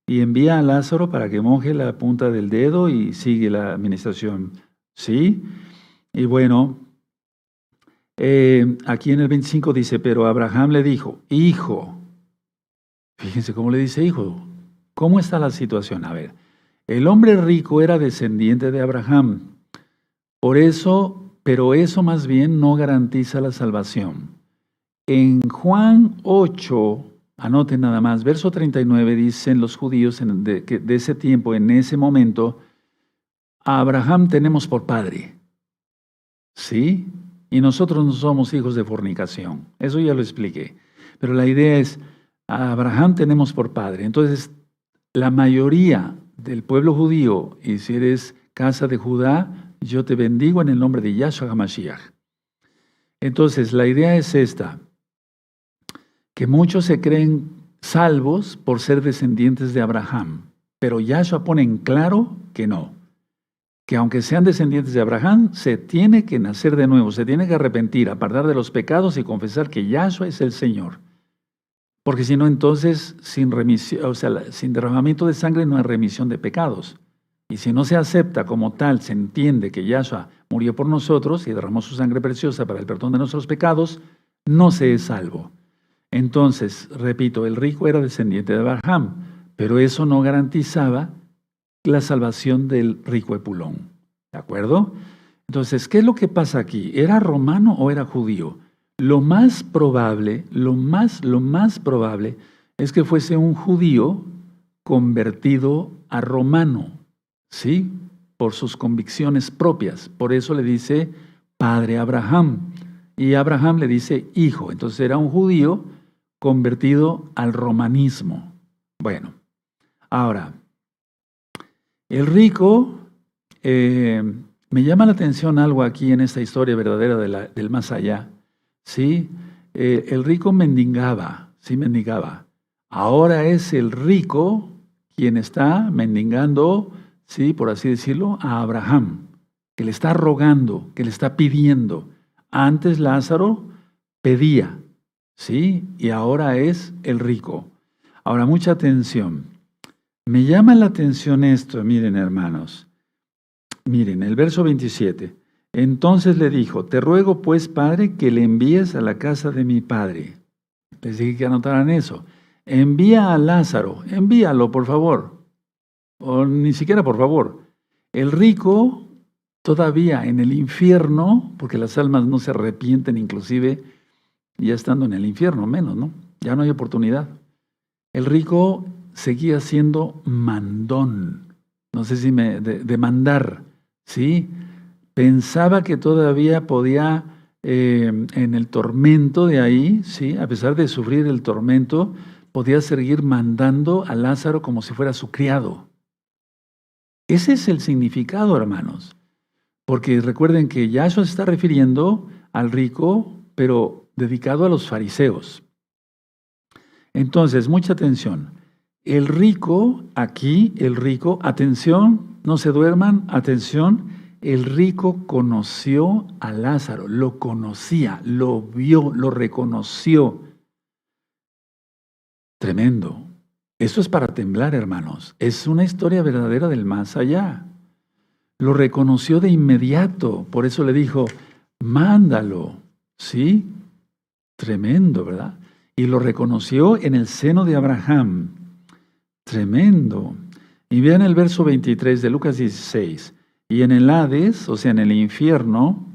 Speaker 1: y envía a Lázaro para que moje la punta del dedo y sigue la administración. ¿Sí? Y bueno, aquí en el 25 dice: pero Abraham le dijo: hijo. Fíjense cómo le dice hijo. ¿Cómo está la situación? A ver, el hombre rico era descendiente de Abraham. Por eso, pero eso más bien no garantiza la salvación. En Juan 8, anoten nada más, verso 39, dicen los judíos de ese tiempo, en ese momento, a Abraham tenemos por padre. ¿Sí? Y nosotros no somos hijos de fornicación. Eso ya lo expliqué. Pero la idea es, a Abraham tenemos por padre. Entonces, la mayoría del pueblo judío, y si eres casa de Judá, yo te bendigo en el nombre de Yahshua HaMashiach. Entonces, la idea es esta, que muchos se creen salvos por ser descendientes de Abraham, pero Yahshua pone en claro que no, que aunque sean descendientes de Abraham, se tiene que nacer de nuevo, se tiene que arrepentir, apartar de los pecados y confesar que Yahshua es el Señor. Porque si no, entonces, sin remisión, o sea, sin derramamiento de sangre no hay remisión de pecados. Y si no se acepta como tal, se entiende que Yahshua murió por nosotros y derramó su sangre preciosa para el perdón de nuestros pecados, no se es salvo. Entonces, repito, el rico era descendiente de Abraham, pero eso no garantizaba la salvación del rico Epulón. ¿De acuerdo? Entonces, ¿qué es lo que pasa aquí? ¿Era romano o era judío? Lo más probable es que fuese un judío convertido a romano, ¿sí? Por sus convicciones propias. Por eso le dice padre Abraham. Y Abraham le dice hijo. Entonces era un judío convertido al romanismo. Bueno, ahora, el rico, me llama la atención algo aquí en esta historia verdadera del más allá. ¿Sí? El rico mendigaba, sí mendigaba. Ahora es el rico quien está mendigando, sí, por así decirlo, a Abraham, que le está rogando, que le está pidiendo. Antes Lázaro pedía, ¿sí? Y ahora es el rico. Ahora, mucha atención. Me llama la atención esto, miren hermanos. Miren, el verso 27. Entonces le dijo: te ruego pues, padre, que le envíes a la casa de mi padre. Les dije que anotaran eso. Envía a Lázaro, envíalo por favor. O ni siquiera por favor. El rico todavía en el infierno, porque las almas no se arrepienten inclusive ya estando en el infierno, menos, ¿no? Ya no hay oportunidad. El rico seguía siendo mandón. No sé si de mandar, ¿sí? Pensaba que todavía podía, en el tormento de ahí, ¿sí? A pesar de sufrir el tormento, podía seguir mandando a Lázaro como si fuera su criado. Ese es el significado, hermanos. Porque recuerden que Yahshua se está refiriendo al rico, pero dedicado a los fariseos. Entonces, mucha atención. El rico, aquí, el rico, atención, no se duerman, atención. El rico conoció a Lázaro, lo conocía, lo vio, lo reconoció. Tremendo. Eso es para temblar, hermanos. Es una historia verdadera del más allá. Lo reconoció de inmediato, por eso le dijo, mándalo. ¿Sí? Tremendo, ¿verdad? Y lo reconoció en el seno de Abraham. Tremendo. Y vean el verso 23 de Lucas 16. Y en el Hades, o sea, en el infierno,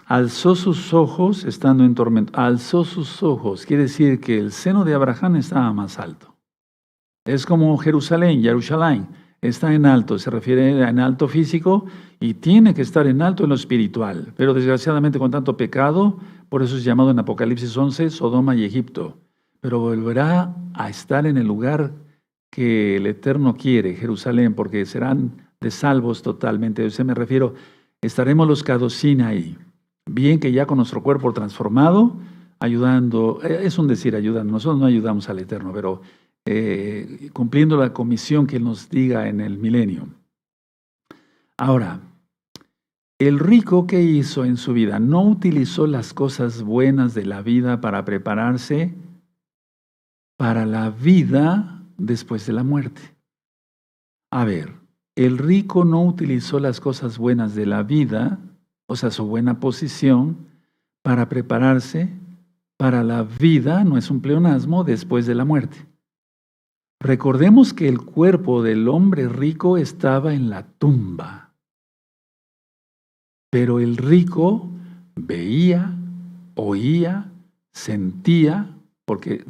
Speaker 1: alzó sus ojos, estando en tormento. Alzó sus ojos, quiere decir que el seno de Abraham estaba más alto. Es como Jerusalén, está en alto, se refiere en alto físico y tiene que estar en alto en lo espiritual. Pero desgraciadamente con tanto pecado, por eso es llamado en Apocalipsis 11 Sodoma y Egipto. Pero volverá a estar en el lugar que el Eterno quiere, Jerusalén, porque serán de salvos totalmente. A eso me refiero, estaremos los Cadoshim ahí. Bien que ya con nuestro cuerpo transformado, ayudando, es un decir ayudando, nosotros no ayudamos al Eterno, pero cumpliendo la comisión que Él nos diga en el milenio. Ahora, el rico, ¿qué hizo en su vida? No utilizó las cosas buenas de la vida para prepararse para la vida después de la muerte. A ver, el rico no utilizó las cosas buenas de la vida, o sea, su buena posición, para prepararse para la vida, no es un pleonasmo, después de la muerte. Recordemos que el cuerpo del hombre rico estaba en la tumba, pero el rico veía, oía, sentía, porque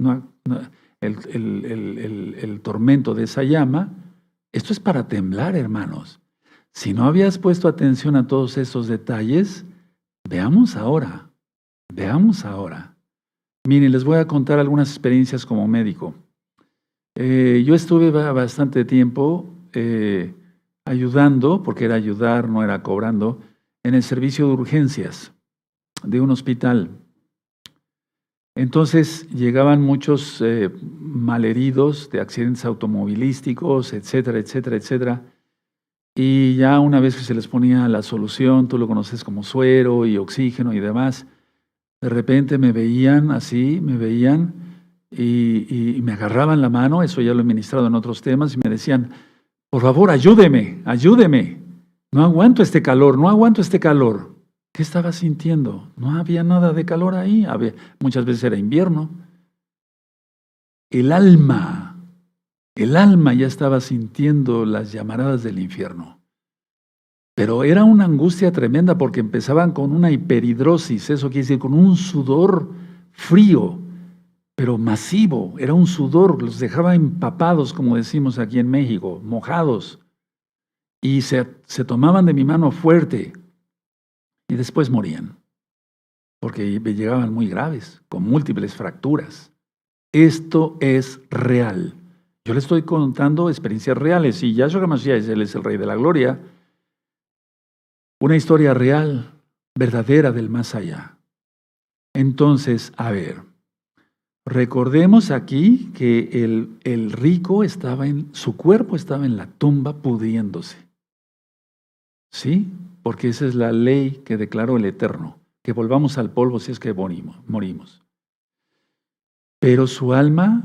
Speaker 1: el tormento de esa llama, esto es para temblar, hermanos. Si no habías puesto atención a todos esos detalles, veamos ahora. Miren, les voy a contar algunas experiencias como médico. Yo estuve bastante tiempo ayudando, porque era ayudar, no era cobrando, en el servicio de urgencias de un hospital. Entonces llegaban muchos malheridos de accidentes automovilísticos, etcétera, etcétera, etcétera. Y ya una vez que se les ponía la solución, tú lo conoces como suero y oxígeno y demás, de repente me veían así, y me agarraban la mano, eso ya lo he ministrado en otros temas, y me decían, por favor, ayúdeme, no aguanto este calor. ¿Qué estaba sintiendo? No había nada de calor ahí, muchas veces era invierno. El alma ya estaba sintiendo las llamaradas del infierno. Pero era una angustia tremenda porque empezaban con una hiperhidrosis, eso quiere decir con un sudor frío, pero masivo, era un sudor, los dejaba empapados, como decimos aquí en México, mojados, y se tomaban de mi mano fuerte y después morían, porque llegaban muy graves, con múltiples fracturas. Esto es real. Yo les estoy contando experiencias reales, y Yahshua HaMashiach, Él es el Rey de la Gloria, una historia real, verdadera del más allá. Entonces, a ver, recordemos aquí que el rico su cuerpo estaba en la tumba pudriéndose. ¿Sí? Porque esa es la ley que declaró el Eterno, que volvamos al polvo si es que morimos. Pero su alma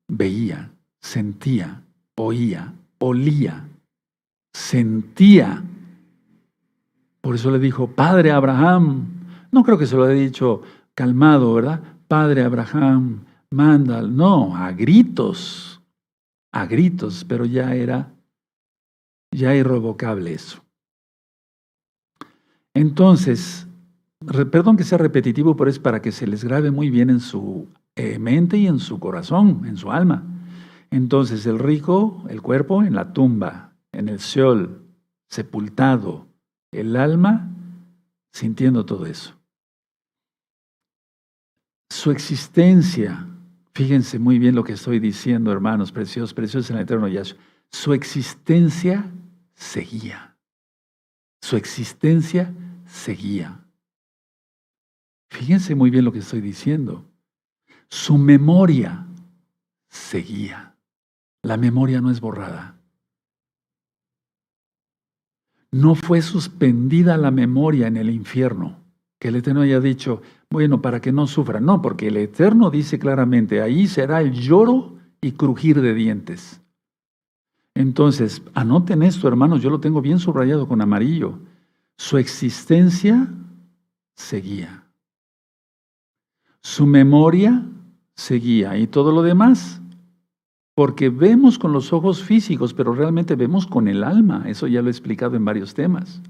Speaker 1: veía, sentía, oía, olía, sentía. Por eso le dijo, Padre Abraham. No creo que se lo haya dicho calmado, ¿verdad? Padre Abraham, mándalo. No, a gritos, pero ya era irrevocable eso. Entonces, perdón que sea repetitivo, pero es para que se les grabe muy bien en su mente y en su corazón, en su alma. Entonces, el rico, el cuerpo en la tumba, en el Sheol, sepultado, el alma sintiendo todo eso. Su existencia, fíjense muy bien lo que estoy diciendo, hermanos, preciosos en el eterno Yahshua. Su existencia seguía. Su existencia seguía. Fíjense muy bien lo que estoy diciendo. Su memoria seguía. La memoria no es borrada. No fue suspendida la memoria en el infierno, que el Eterno haya dicho, bueno, para que no sufra. No, porque el Eterno dice claramente, ahí será el lloro y crujir de dientes. Entonces, anoten esto, hermanos, yo lo tengo bien subrayado con amarillo. Su existencia seguía. Su memoria seguía. Y todo lo demás, porque vemos con los ojos físicos, pero realmente vemos con el alma. Eso ya lo he explicado en varios temas.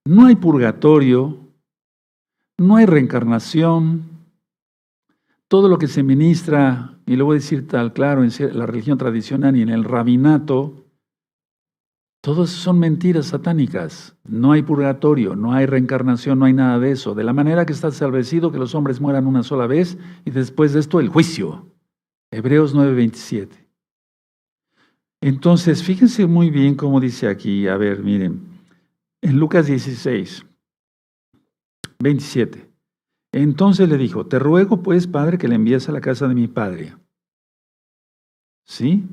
Speaker 1: No hay purgatorio, no hay reencarnación. todo lo que se ministra, y lo voy a decir tal claro, en la religión tradicional y en el rabinato, todos son mentiras satánicas. No hay purgatorio, no hay reencarnación, no hay nada de eso. De la manera que está establecido que los hombres mueran una sola vez y después de esto el juicio. Hebreos 9:27. Entonces, fíjense muy bien cómo dice aquí. A ver, miren. En Lucas 16:27. Entonces le dijo, te ruego pues, Padre, que le envíes a la casa de mi padre. ¿Sí?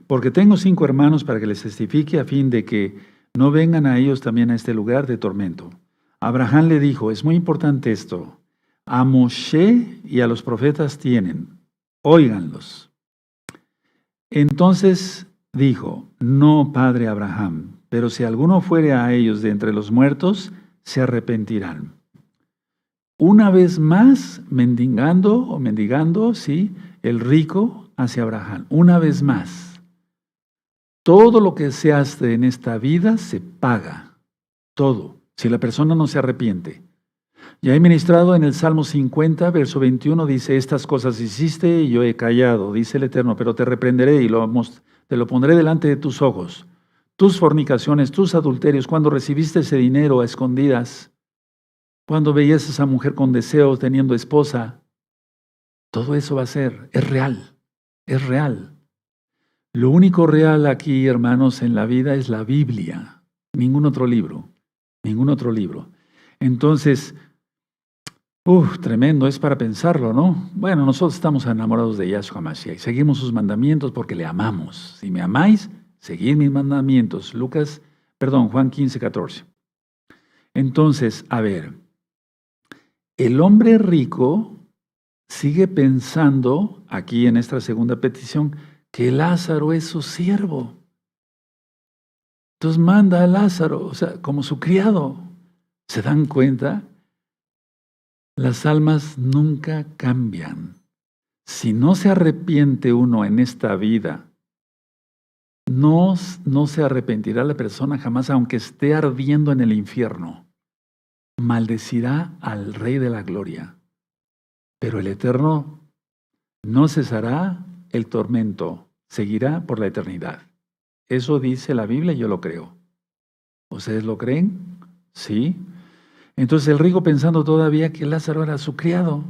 Speaker 1: Porque tengo 5 hermanos para que les testifique a fin de que no vengan a ellos también a este lugar de tormento. Abraham le dijo, es muy importante esto, a Moshe y a los profetas tienen, óiganlos. Entonces dijo, no, padre Abraham, pero si alguno fuere a ellos de entre los muertos, se arrepentirán. Una vez más, mendigando, sí, el rico hacia Abraham, una vez más. Todo lo que se hace en esta vida se paga, todo, si la persona no se arrepiente. Ya he ministrado en el Salmo 50, verso 21, dice, estas cosas hiciste y yo he callado, dice el Eterno, pero te reprenderé y te lo pondré delante de tus ojos. Tus fornicaciones, tus adulterios, cuando recibiste ese dinero a escondidas, cuando veías a esa mujer con deseos teniendo esposa, todo eso va a ser, es real, es real. Lo único real aquí, hermanos, en la vida es la Biblia. Ningún otro libro. Ningún otro libro. Entonces, tremendo, es para pensarlo, ¿no? Bueno, nosotros estamos enamorados de Yahshua Mashiach y seguimos sus mandamientos porque le amamos. Si me amáis, seguid mis mandamientos. Juan 15:14. Entonces, a ver, el hombre rico sigue pensando, aquí en esta segunda petición, que Lázaro es su siervo. Entonces manda a Lázaro, o sea, como su criado. ¿Se dan cuenta? Las almas nunca cambian. Si no se arrepiente uno en esta vida, no se arrepentirá la persona jamás, aunque esté ardiendo en el infierno. Maldecirá al Rey de la Gloria. Pero el Eterno no cesará el tormento, seguirá por la eternidad. Eso dice la Biblia y yo lo creo. ¿Ustedes lo creen? Sí. Entonces el rico pensando todavía que Lázaro era su criado.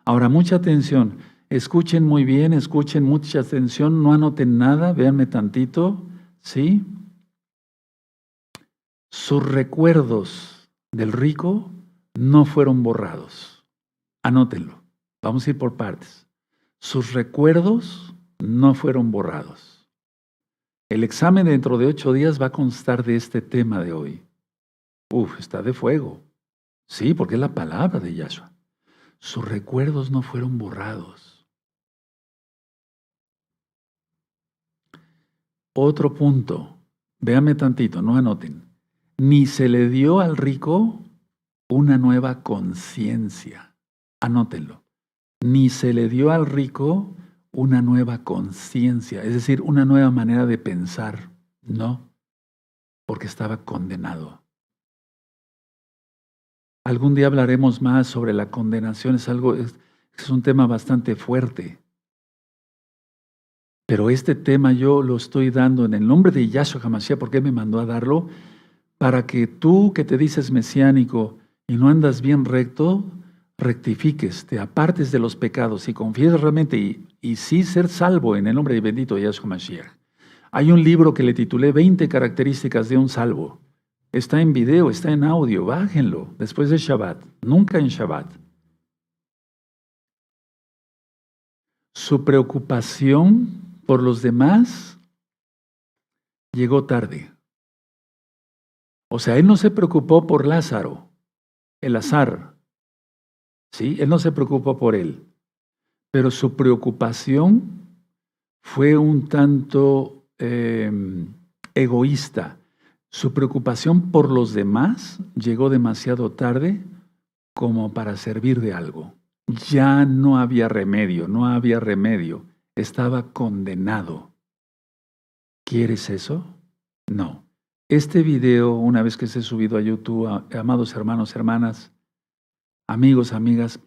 Speaker 1: Ahora, mucha atención. Escuchen muy bien, escuchen mucha atención, no anoten nada, véanme tantito. ¿Sí? Sus recuerdos del rico no fueron borrados. Anótenlo. Vamos a ir por partes. Sus recuerdos no fueron borrados. El examen dentro de 8 días va a constar de este tema de hoy. Está de fuego. Sí, porque es la palabra de Yahshua. Sus recuerdos no fueron borrados. Otro punto. Véanme tantito, no anoten. Ni se le dio al rico una nueva conciencia. Anótenlo. Ni se le dio al rico una nueva conciencia, es decir, una nueva manera de pensar. No, porque estaba condenado. Algún día hablaremos más sobre la condenación, es un tema bastante fuerte. Pero este tema yo lo estoy dando en el nombre de Yahshua HaMashiach, porque Él me mandó a darlo, para que tú que te dices mesiánico y no andas bien recto, rectifiques, te apartes de los pecados y confieses realmente y sí ser salvo en el nombre de bendito Yahshua Mashiach. Hay un libro que le titulé 20 características de un salvo. Está en video, está en audio, bájenlo después de Shabbat, nunca en Shabbat. Su preocupación por los demás llegó tarde. O sea, él no se preocupó por Lázaro, el azar. ¿Sí? Él no se preocupó por él. Pero su preocupación fue un tanto egoísta. Su preocupación por los demás llegó demasiado tarde como para servir de algo. Ya no había remedio, no había remedio. Estaba condenado. ¿Quieres eso? No. Este video, una vez que esté subido a YouTube, amados hermanos, hermanas, Amigos, amigas,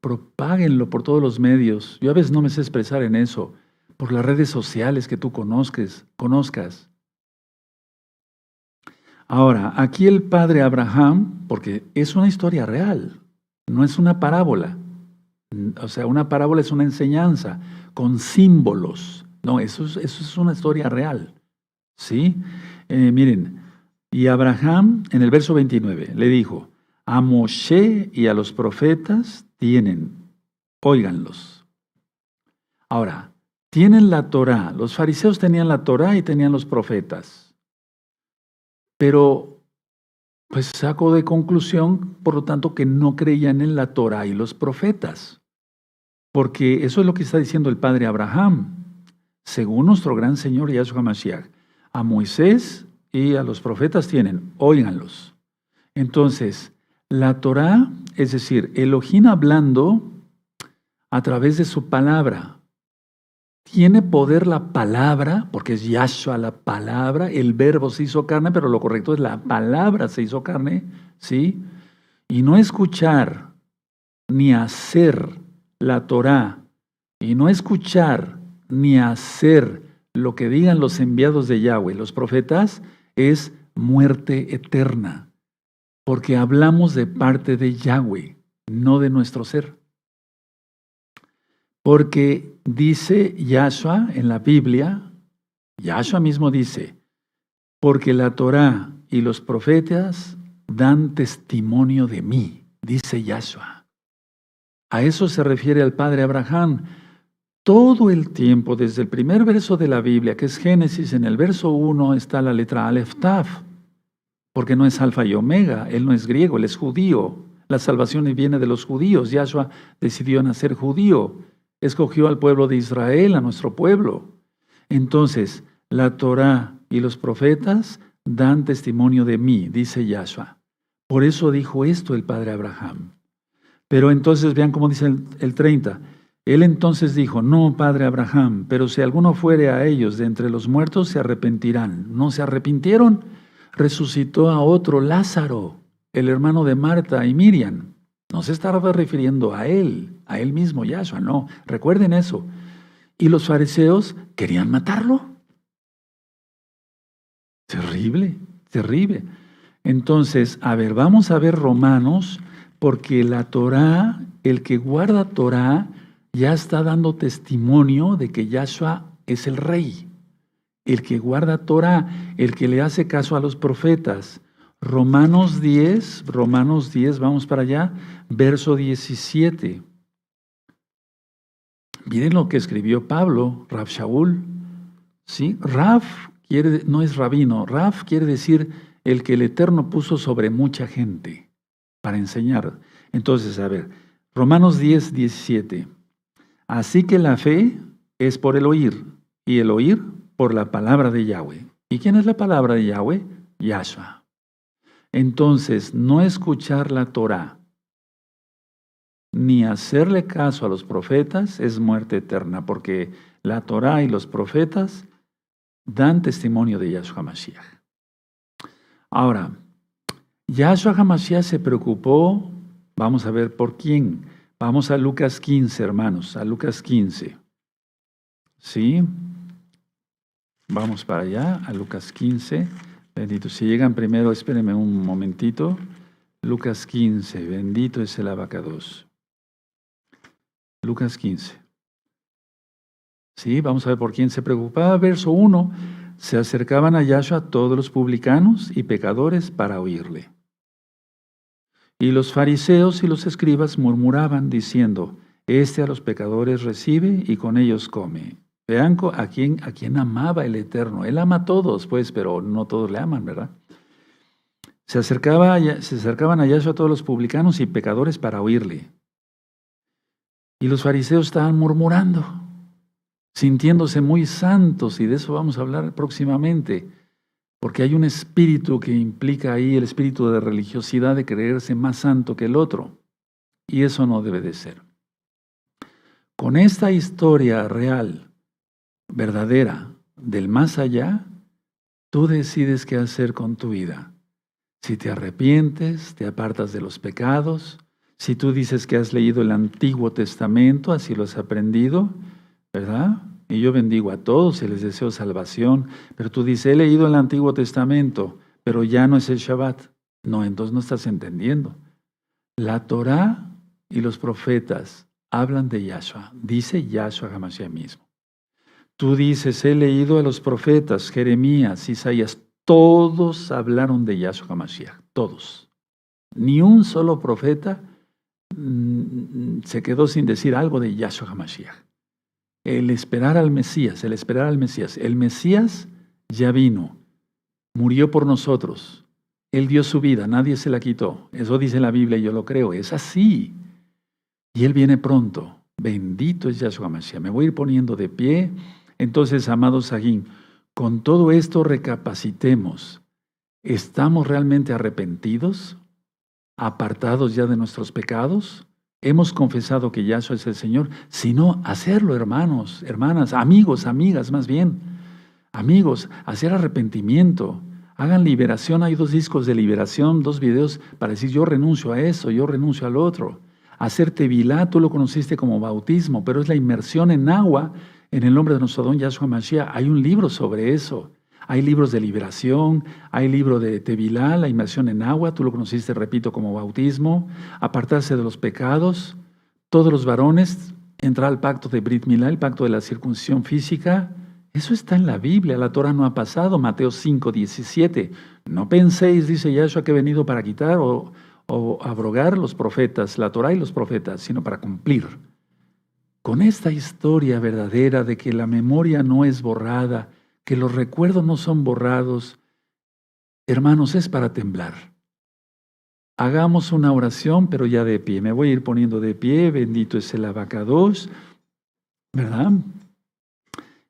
Speaker 1: propáguenlo por todos los medios. Yo a veces no me sé expresar en eso, por las redes sociales que tú conozcas. Ahora, aquí el padre Abraham, porque es una historia real, no es una parábola. O sea, una parábola es una enseñanza con símbolos. No, eso es una historia real. ¿Sí? Miren, y Abraham en el verso 29 le dijo, a Moshe y a los profetas tienen, óiganlos. Ahora, tienen la Torá. Los fariseos tenían la Torá y tenían los profetas. Pero, pues saco de conclusión, por lo tanto, que no creían en la Torá y los profetas. Porque eso es lo que está diciendo el padre Abraham. Según nuestro gran Señor Yahshua Mashiach, a Moisés y a los profetas tienen, óiganlos. Entonces, la Torá, es decir, Elohim hablando a través de su palabra. Tiene poder la palabra, porque es Yahshua la palabra, el verbo se hizo carne, pero lo correcto es la palabra se hizo carne, ¿sí? Y no escuchar ni hacer la Torá, y no escuchar ni hacer lo que digan los enviados de Yahweh, los profetas, es muerte eterna. Porque hablamos de parte de Yahweh, no de nuestro ser. Porque dice Yahshua en la Biblia, Yahshua mismo dice, porque la Torá y los profetas dan testimonio de mí, dice Yahshua. A eso se refiere al padre Abraham. Todo el tiempo, desde el primer verso de la Biblia, que es Génesis, en el verso 1 está la letra Aleph Tav, porque no es alfa y omega, él no es griego, él es judío. La salvación viene de los judíos. Yahshua decidió nacer judío, escogió al pueblo de Israel, a nuestro pueblo. Entonces, la Torá y los profetas dan testimonio de mí, dice Yahshua. Por eso dijo esto el padre Abraham. Pero entonces vean cómo dice el 30. Él entonces dijo, no, padre Abraham, pero si alguno fuere a ellos de entre los muertos, se arrepentirán. ¿No se arrepintieron? Resucitó a otro, Lázaro, el hermano de Marta y Miriam. No se estaba refiriendo a él mismo, Yahshua, no. Recuerden eso. Y los fariseos querían matarlo. Terrible, terrible. Entonces, a ver, vamos a ver Romanos, porque la Torá, el que guarda Torá, ya está dando testimonio de que Yahshua es el Rey. El que guarda Torá, el que le hace caso a los profetas. Romanos 10, vamos para allá, verso 17. Miren lo que escribió Pablo, Rav Shaul. ¿Sí? Rav no es rabino, Rav quiere decir el que el Eterno puso sobre mucha gente para enseñar. Entonces, a ver, Romanos 10, 17. Así que la fe es por el oír, y el oír por la palabra de Yahweh. ¿Y quién es la palabra de Yahweh? Yahshua. Entonces, no escuchar la Torá ni hacerle caso a los profetas es muerte eterna, porque la Torá y los profetas dan testimonio de Yahshua Mashiach. Ahora, Yahshua HaMashiach se preocupó, vamos a ver por quién. Vamos a Lucas 15, hermanos, a Lucas 15. ¿Sí? Vamos para allá, a Lucas 15. Bendito. Si llegan primero, espérenme un momentito. Lucas 15, bendito es el abacados. Lucas 15. Sí, vamos a ver por quién se preocupaba. Verso 1. Se acercaban a Yahshua todos los publicanos y pecadores para oírle. Y los fariseos y los escribas murmuraban diciendo, este a los pecadores recibe y con ellos come. Vean a quién amaba el Eterno. Él ama a todos, pues, pero no todos le aman, ¿verdad? Se acercaban a Yahshua todos los publicanos y pecadores para oírle. Y los fariseos estaban murmurando, sintiéndose muy santos, y de eso vamos a hablar próximamente, porque hay un espíritu que implica ahí el espíritu de religiosidad, de creerse más santo que el otro, y eso no debe de ser. Con esta historia real, verdadera, del más allá, tú decides qué hacer con tu vida. Si te arrepientes, te apartas de los pecados, Si tú dices que has leído el Antiguo Testamento, así lo has aprendido, ¿verdad? Y yo bendigo a todos y les deseo salvación, pero tú dices, he leído el Antiguo Testamento, pero ya no es el Shabbat. No, entonces no estás entendiendo. La Torá y los profetas hablan de Yahshua, dice Yahshua HaMashiach mismo. Tú dices, he leído a los profetas, Jeremías, Isaías, todos hablaron de Yahshua HaMashiach, todos. Ni un solo profeta se quedó sin decir algo de Yahshua HaMashiach. El esperar al Mesías, el Mesías ya vino, murió por nosotros, Él dio su vida, nadie se la quitó. Eso dice la Biblia y yo lo creo, es así. Y Él viene pronto, bendito es Yahshua HaMashiach. Me voy a ir poniendo de pie. Entonces, amados Sahim, con todo esto recapacitemos. ¿Estamos realmente arrepentidos? ¿Apartados ya de nuestros pecados? ¿Hemos confesado que Yahshua es el Señor? Si no, hacerlo, hermanos, hermanas, amigos, amigas más bien. Amigos, hacer arrepentimiento. Hagan liberación. Hay 2 discos de liberación, 2 videos para decir yo renuncio a eso, yo renuncio al otro. Hacer tevilá, tú lo conociste como bautismo, pero es la inmersión en agua en el nombre de nuestro don Yahshua Mashiach. Hay un libro sobre eso. Hay libros de liberación, hay libro de tevilá, la inmersión en agua, tú lo conociste, repito, como bautismo. Apartarse de los pecados. Todos los varones entrar al pacto de Brit Milá, el pacto de la circuncisión física. Eso está en la Biblia, la Torah no ha pasado. Mateo 5:17. No penséis, dice Yahshua, que he venido para quitar o abrogar los profetas, la Torah y los profetas, sino para cumplir. Con esta historia verdadera de que la memoria no es borrada, que los recuerdos no son borrados, hermanos, es para temblar. Hagamos una oración, pero ya de pie. Me voy a ir poniendo de pie, bendito es el abacados, ¿verdad?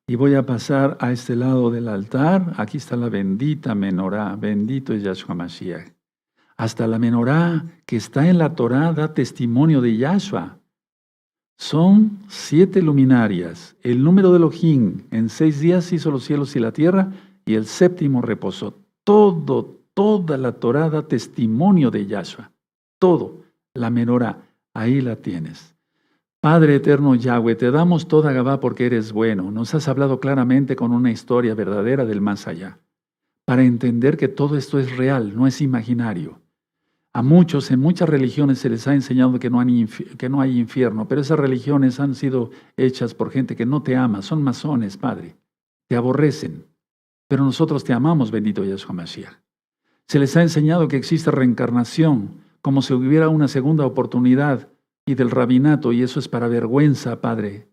Speaker 1: Y voy a pasar a este lado del altar. Aquí está la bendita menorá, bendito es Yahshua Mashiach. Hasta la menorá que está en la Torá da testimonio de Yahshua. Son 7 luminarias. El número de Elohim, en 6 días hizo los cielos y la tierra, y el 7º reposó. Toda la Torá da testimonio de Yahshua. Todo, la menorá, ahí la tienes. Padre eterno Yahweh, te damos toda Gabá porque eres bueno. Nos has hablado claramente con una historia verdadera del más allá, para entender que todo esto es real, no es imaginario. A muchos, en muchas religiones se les ha enseñado que no hay infierno, pero esas religiones han sido hechas por gente que no te ama, son masones, Padre, te aborrecen, pero nosotros te amamos, bendito Yahshua Mashiach. Se les ha enseñado que existe reencarnación, como si hubiera una segunda oportunidad, y del rabinato, y eso es para vergüenza, Padre,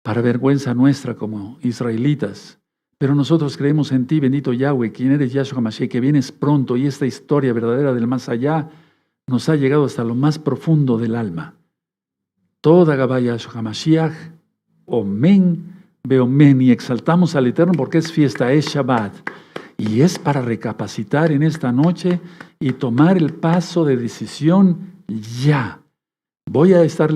Speaker 1: para vergüenza nuestra como israelitas. Pero nosotros creemos en ti, bendito Yahweh, quien eres Yahshua Mashiach, que vienes pronto, y esta historia verdadera del más allá nos ha llegado hasta lo más profundo del alma. Toda Gabá Yahshua Mashiach, Omen, Beomen, y exaltamos al Eterno porque es fiesta, es Shabbat. Y es para recapacitar en esta noche y tomar el paso de decisión ya. Voy a estar